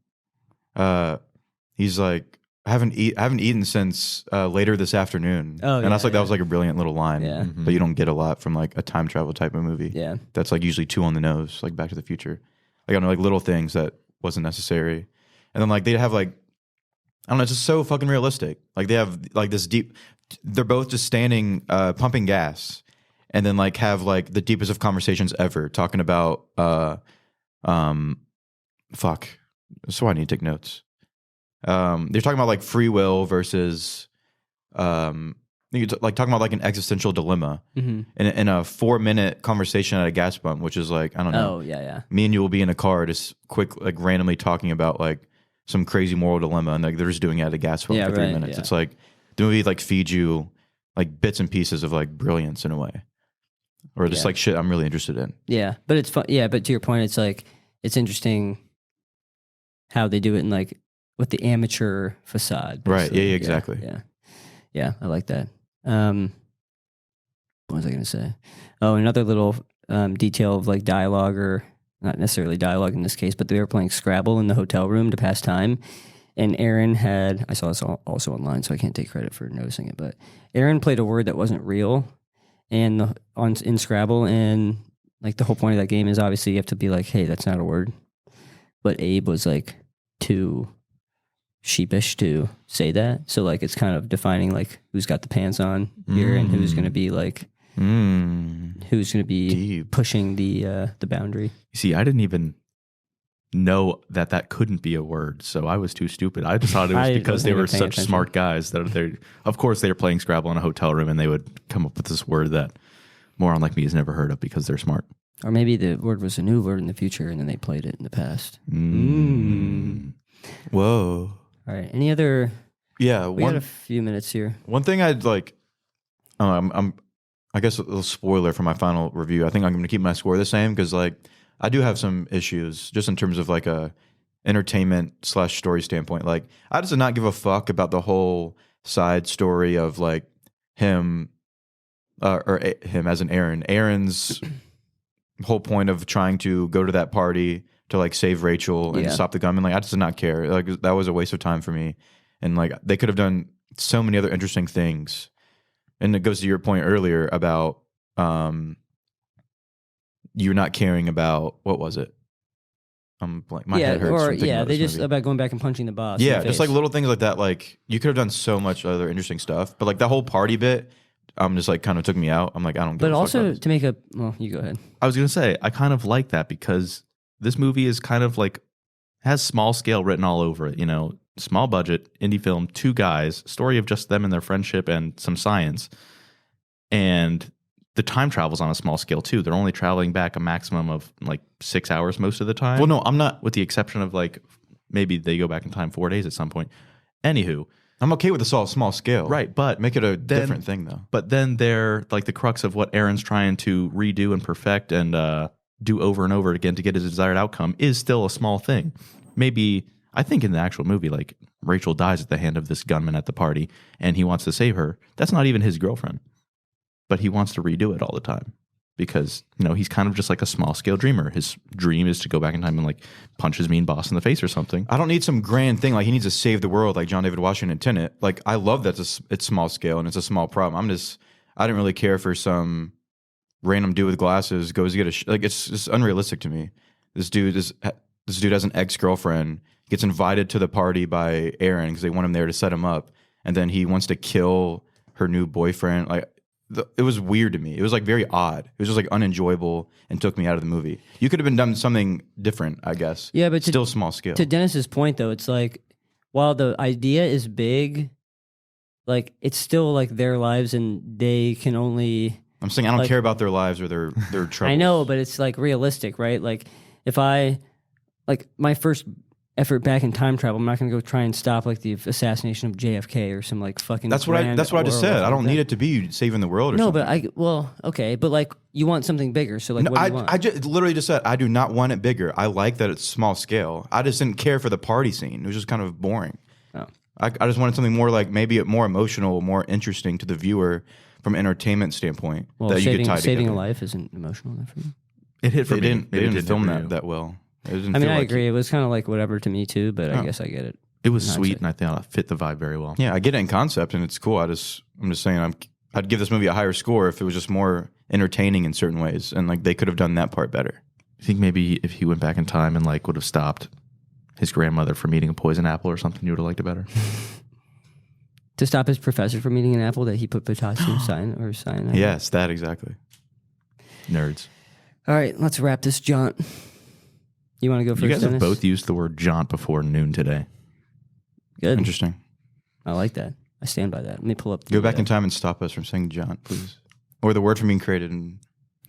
He's like, I haven't eaten since later this afternoon. Oh, and I was like, that was like a brilliant little line. Yeah. But you don't get a lot from like a time travel type of movie. Yeah. That's like usually too on the nose, like Back to the Future. Like I don't know, like little things that wasn't necessary. And then like they'd have like, I don't know, it's just so fucking realistic. Like they have like this deep, they're both just standing, pumping gas, and then like have like the deepest of conversations ever, talking about, fuck. So I need to take notes. They're talking about like free will versus, like talking about like an existential dilemma in a 4-minute conversation at a gas pump, which is like, I don't know. Oh, yeah. Me and you will be in a car just quick, like randomly talking about like some crazy moral dilemma, and like they're just doing it at a gas pump for 3 minutes. Yeah. It's like the movie like feeds you like bits and pieces of like brilliance in a way, or just like shit I'm really interested in. Yeah, but it's fun. Yeah, but to your point, it's like it's interesting how they do it in like with the amateur facade. Right. basically. Yeah, exactly. Yeah, I like that. What was I going to say? Oh, another little detail of like dialogue, or not necessarily dialogue in this case, but they were playing Scrabble in the hotel room to pass time. And Aaron had, I saw this also online, so I can't take credit for noticing it, but Aaron played a word that wasn't real in Scrabble, and like the whole point of that game is obviously you have to be like, hey, that's not a word. But Abe was like too sheepish to say that, so like it's kind of defining like who's got the pants on here and who's going to be like who's going to be Deep. pushing the boundary. You see, I didn't even know that couldn't be a word, so I was too stupid. I just thought it was because they were such smart guys that they, of course, they were playing Scrabble in a hotel room and they would come up with this word that moron like me has never heard of because they're smart. Or maybe the word was a new word in the future and then they played it in the past. Whoa. All right. Any other? Yeah. We got a few minutes here. One thing I'd like, I guess a little spoiler for my final review. I think I'm going to keep my score the same because like I do have some issues just in terms of like a entertainment / story standpoint. Like I just did not give a fuck about the whole side story of like him as an Aaron. Aaron's whole point of trying to go to that party to like save Rachel and stop the gunman. Like I just did not care. Like that was a waste of time for me. And like they could have done so many other interesting things. And it goes to your point earlier about you're not caring about, what was it? I'm blank. My head hurts. From thinking about they this just movie. about going back and punching the boss. Yeah, just like little things like that. Like you could have done so much other interesting stuff, but like that whole party bit, just like kind of took me out. I'm like, I don't. But also to make a, well, you go ahead. I was gonna say I kind of like that because this movie is kind of like has small scale written all over it. You know, small budget indie film, 2 guys, story of just them and their friendship and some science, and the time travel's on a small scale too. They're only traveling back a maximum of like 6 hours most of the time. Well, no, I'm not. With the exception of like maybe they go back in time 4 days at some point. Anywho, I'm okay with the small scale, right? But make it a different thing though. But then they're like the crux of what Aaron's trying to redo and perfect and do over and over again to get his desired outcome is still a small thing. Maybe I think in the actual movie, like Rachel dies at the hand of this gunman at the party, and he wants to save her. That's not even his girlfriend. But he wants to redo it all the time because, you know, he's kind of just like a small scale dreamer. His dream is to go back in time and like punch his mean boss in the face or something. I don't need some grand thing like he needs to save the world like John David Washington in Tenet. Like I love that it's small scale and it's a small problem. I didn't really care for some random dude with glasses goes to get like it's just unrealistic to me. This dude has an ex-girlfriend, gets invited to the party by Aaron because they want him there to set him up, and then he wants to kill her new boyfriend. Like it was weird to me. It was like very odd. It was just like unenjoyable and took me out of the movie. You could have been done something different, I guess. Yeah, but still small scale. To Dennis's point though, it's like while the idea is big, like it's still like their lives and they can only. I'm saying I don't care about their lives or their troubles. I know, but it's like realistic, right? Like if I like my first effort back in time travel. I'm not going to go try and stop like the assassination of JFK or some like fucking. That's what I just said. I don't need it to be saving the world or something. No, but okay, but like you want something bigger. So like, No, what do you want? I just literally just said I do not want it bigger. I like that it's small scale. I just didn't care for the party scene. It was just kind of boring. Oh. I just wanted something more like maybe more emotional, more interesting to the viewer from an entertainment standpoint. Well, that you could tie saving together. a life isn't emotional enough for you. It hit for They me. didn't film that well. It didn't I mean, feel I like agree. It was kind of like whatever to me too, but I guess I get it. It was in sweet, hindsight. and I think it fit the vibe very well. Yeah, I get it in concept and it's cool. I'm just saying I'd give this movie a higher score if it was just more entertaining in certain ways, and like they could have done that part better. I think maybe if he went back in time and like would have stopped his grandmother from eating a poison apple or something, you would have liked it better. To stop his professor from eating an apple that he put potassium cyanide. Yes, that exactly. Nerds. All right, let's wrap this jaunt. You want to go first, You guys have Dennis? both used the word jaunt before noon today. Good. Interesting. I like that. I stand by that. Let me pull up. Go back in time and stop us from saying John, please, or the word from being created. And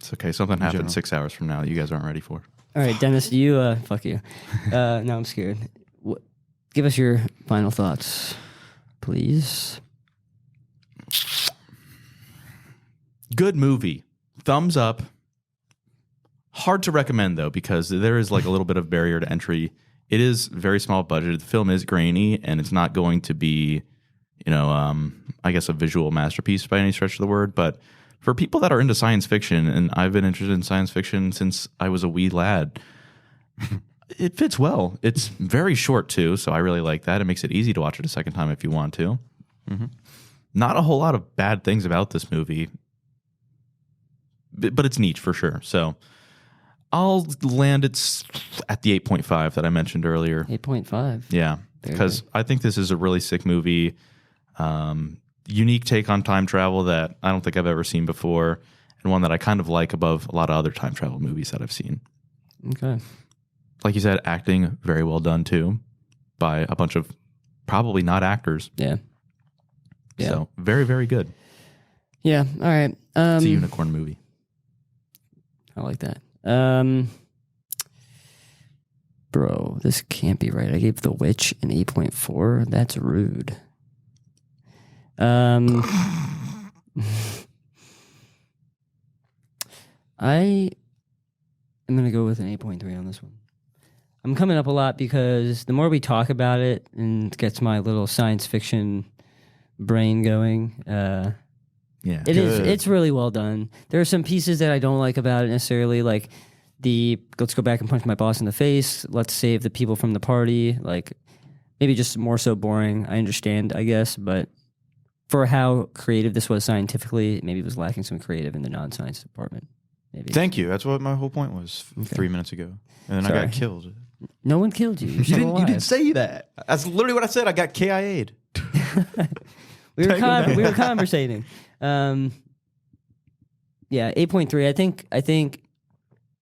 It's okay. Something happened general. 6 hours from now that you guys aren't ready for. All right, Dennis, you fuck you. No, I'm scared. Give us your final thoughts, please. Good movie. Thumbs up. Hard to recommend though, because there is like a little bit of barrier to entry. It is very small budgeted. The film is grainy, and it's not going to be, I guess a visual masterpiece by any stretch of the word. But for people that are into science fiction, and I've been interested in science fiction since I was a wee lad, it fits well. It's very short too, so I really like that. It makes it easy to watch it a second time if you want to. Mm-hmm. Not a whole lot of bad things about this movie, but it's niche for sure. So I'll land it at the 8.5 that I mentioned earlier. 8.5. Yeah, Very because good. I think this is a really sick movie. Unique take on time travel that I don't think I've ever seen before, and one that I kind of like above a lot of other time travel movies that I've seen. Okay. Like you said, acting very well done too by a bunch of probably not actors. Yeah. Yeah. So very, very good. Yeah. All right. It's a unicorn movie. I like that. Bro, this can't be right. I gave The Witch an 8.4. That's rude. I am going to go with an 8.3 on this one. I'm coming up a lot because the more we talk about it and it gets my little science fiction brain going, Yeah. it's really well done. There are some pieces that I don't like about it necessarily, like let's go back and punch my boss in the face, let's save the people from the party, like maybe just more so boring. I understand, I guess, but for how creative this was scientifically, maybe it was lacking some creative in the non-science department. Maybe. Thank you. That's what my whole point was 3 minutes ago, and then I Sorry. got killed. No one killed you. You're still alive. say that. That's literally what I said. I got KIA'd. We were conversating. Yeah, 8.3. I think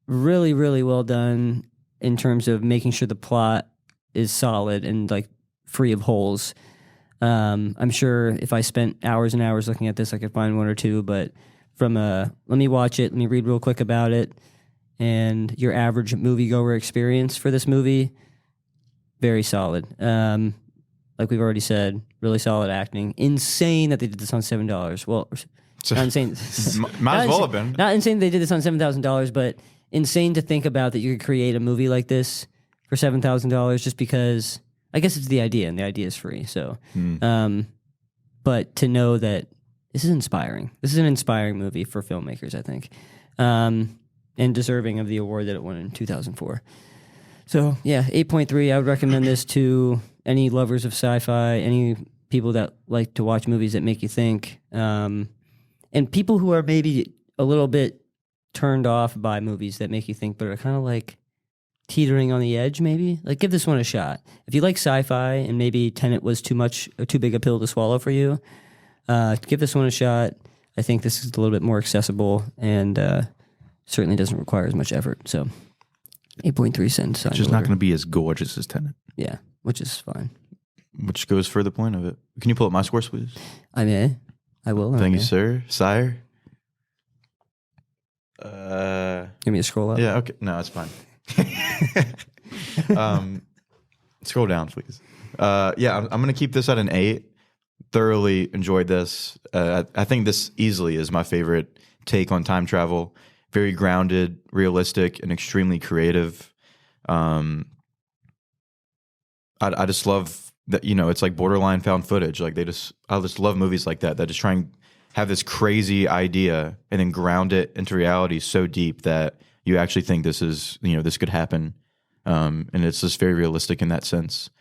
really, really well done in terms of making sure the plot is solid and like free of holes. I'm sure if I spent hours and hours looking at this, I could find one or two, but let me watch it, let me read real quick about it, and your average moviegoer experience for this movie, very solid. Like we've already said, really solid acting. Insane that they did this on $7. Well, not insane. Might as well have been. Not insane they did this on $7,000, but insane to think about that you could create a movie like this for $7,000 just because I guess it's the idea, and the idea is free. So, but to know that this is inspiring. This is an inspiring movie for filmmakers, I think, and deserving of the award that it won in 2004. So, yeah, 8.3. I would recommend this to any lovers of sci-fi, any people that like to watch movies that make you think, and people who are maybe a little bit turned off by movies that make you think, but are kind of like teetering on the edge, maybe. Like, give this one a shot. If you like sci-fi and maybe Tenet was too much or too big a pill to swallow for you, give this one a shot. I think this is a little bit more accessible and certainly doesn't require as much effort. So, 8.3 cents. It's just not going to be as gorgeous as Tenet. Yeah, which is fine. Which goes for the point of it. Can you pull up my scores, please? I may. I will. Thank you, okay. sir. Sire. Give me a scroll up. Yeah, okay. No, it's fine. Scroll down, please. Yeah, I'm gonna keep this at an 8. Thoroughly enjoyed this. I think this easily is my favorite take on time travel. Very grounded, realistic, and extremely creative. I just love that. It's like borderline found footage. Like I just love movies like that just try and have this crazy idea and then ground it into reality so deep that you actually think this could happen. And it's just very realistic in that sense.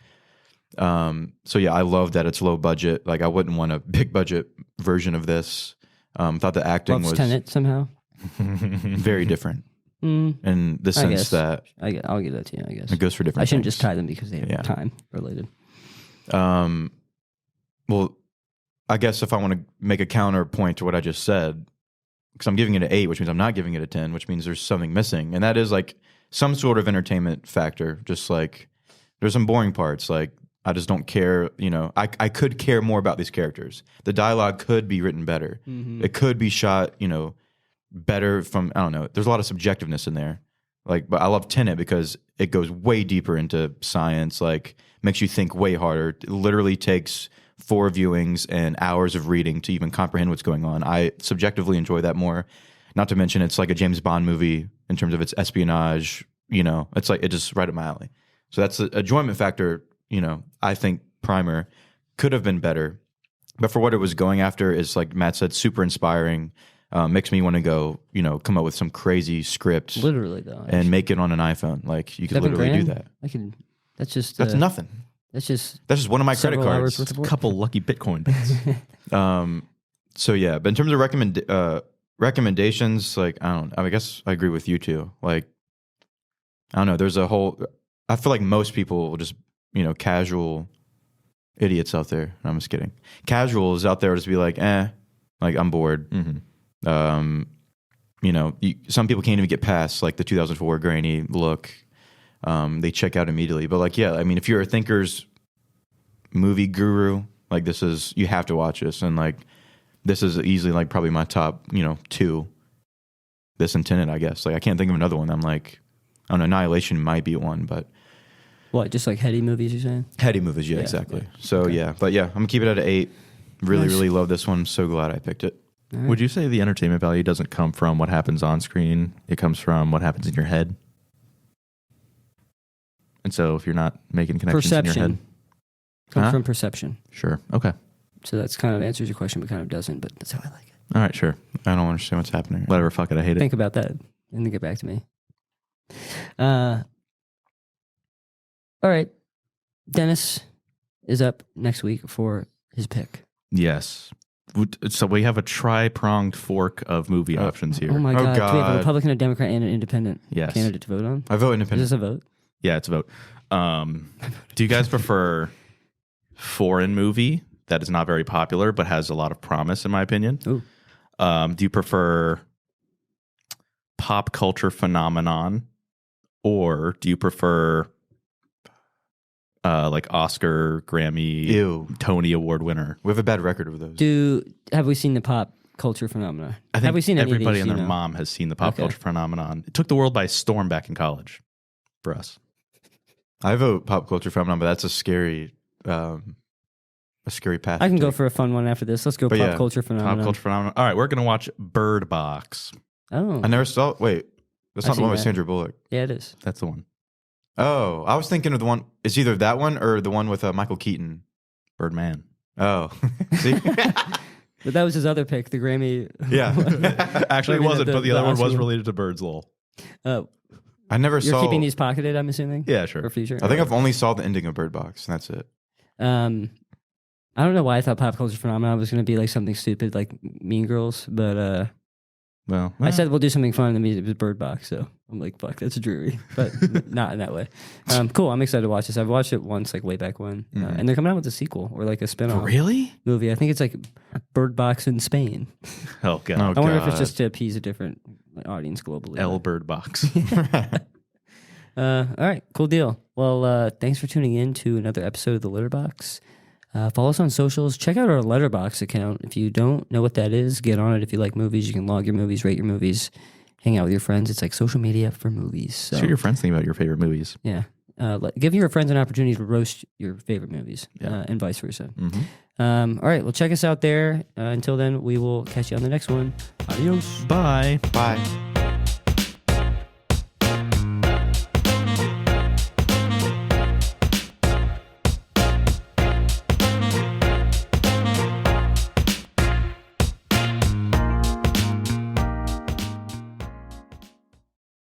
So yeah, I love that it's low budget. Like I wouldn't want a big budget version of this. Thought the acting was Tenet somehow very different in the sense that I'll give that to you. I guess it goes for different. I shouldn't things. just tie them because they are time related. Well, I guess if I want to make a counterpoint to what I just said, because I'm giving it an 8, which means I'm not giving it a 10, which means there's something missing, and that is like some sort of entertainment factor. Just like there's some boring parts, like. I just don't care, I could care more about these characters. The dialogue could be written better. Mm-hmm. It could be shot, better from, I don't know. There's a lot of subjectiveness in there. But I love Tenet because it goes way deeper into science, makes you think way harder. It literally takes 4 viewings and hours of reading to even comprehend what's going on. I subjectively enjoy that more. Not to mention it's like a James Bond movie in terms of its espionage, it's like, it's just right up my alley. So that's the enjoyment factor. I think Primer could have been better, but for what it was going after is, like Matt said, super inspiring. Makes me want to go, come up with some crazy script, literally though, and make it on an iPhone. Like you could literally do that. That's nothing. That's just one of my credit cards. A couple lucky Bitcoin bits. So yeah, but in terms of recommendations, I guess I agree with you too. Like, I don't know. I feel like most people will just. Casual idiots out there. I'm just kidding. Casuals out there will just be like, I'm bored. Mm-hmm. Some people can't even get past like the 2004 grainy look. They check out immediately. But if you're a thinker's movie guru, you have to watch this. And this is easily probably my top, 2. This and Tenet, I guess. I can't think of another one. I'm I don't know, Annihilation might be one, but. What, just heady movies you're saying? Heady movies, yeah, exactly. Yeah. So okay. But I'm going to keep it at an 8. Really, really love this one. So glad I picked it. Right. Would you say the entertainment value doesn't come from what happens on screen? It comes from what happens in your head? And so if you're not making connections in your head? Comes from perception. Sure, okay. So that's kind of answers your question, but kind of doesn't, but that's how I like it. All right, sure. I don't understand what's happening. Whatever, fuck it, I hate it. Think about that and then get back to me. All right. Dennis is up next week for his pick. Yes. So we have a tri-pronged fork of movie options here. Oh my God. Do we have a Republican, a Democrat, and an independent candidate to vote on? I vote independent. Is this a vote? Yeah, it's a vote. Do you guys prefer foreign movie that is not very popular but has a lot of promise, in my opinion? Ooh. Do you prefer pop culture phenomenon, or do you prefer Oscar, Grammy, Tony Award winner? We have a bad record of those. Have we seen the pop culture phenomenon? I think have we seen everybody and their mom has seen the pop culture phenomenon. It took the world by storm back in college for us. I vote pop culture phenomenon, but that's a scary path. I can go for a fun one after this. Let's go pop culture phenomenon. Pop culture phenomenon. All right, we're going to watch Bird Box. Oh. I never saw. Wait, that's not the one with Sandra Bullock. Yeah, it is. That's the one. Oh, I was thinking of the one. It's either that one or the one with Michael Keaton. Birdman. Oh, see. But that was his other pick, the Grammy. Yeah. Actually, it wasn't, but the other one was related to birds, lol. I never saw. You're keeping these pocketed, I'm assuming? Yeah, sure. For future? I think I've only saw the ending of Bird Box, and that's it. I don't know why I thought pop culture phenomenon was going to be like something stupid like Mean Girls, but I said we'll do something fun, and it was Bird Box, so I'm like, fuck, that's dreary, but not in that way. Cool, I'm excited to watch this. I've watched it once, like way back when, and they're coming out with a sequel or like a spin-off. Really? Movie. I think it's like Bird Box in Spain. Oh, God. I wonder if it's just to appease a different audience globally. Bird Box. All right, cool deal. Well, thanks for tuning in to another episode of The Litter Box. Follow us on socials. Check out our Letterboxd account. If you don't know what that is, get on it. If you like movies, you can log your movies, rate your movies, hang out with your friends. It's like social media for movies. So see what your friends think about your favorite movies. Yeah. Give your friends an opportunity to roast your favorite movies, and vice versa. All right, well, check us out there. Until then, we will catch you on the next one. Adios. Bye. Bye.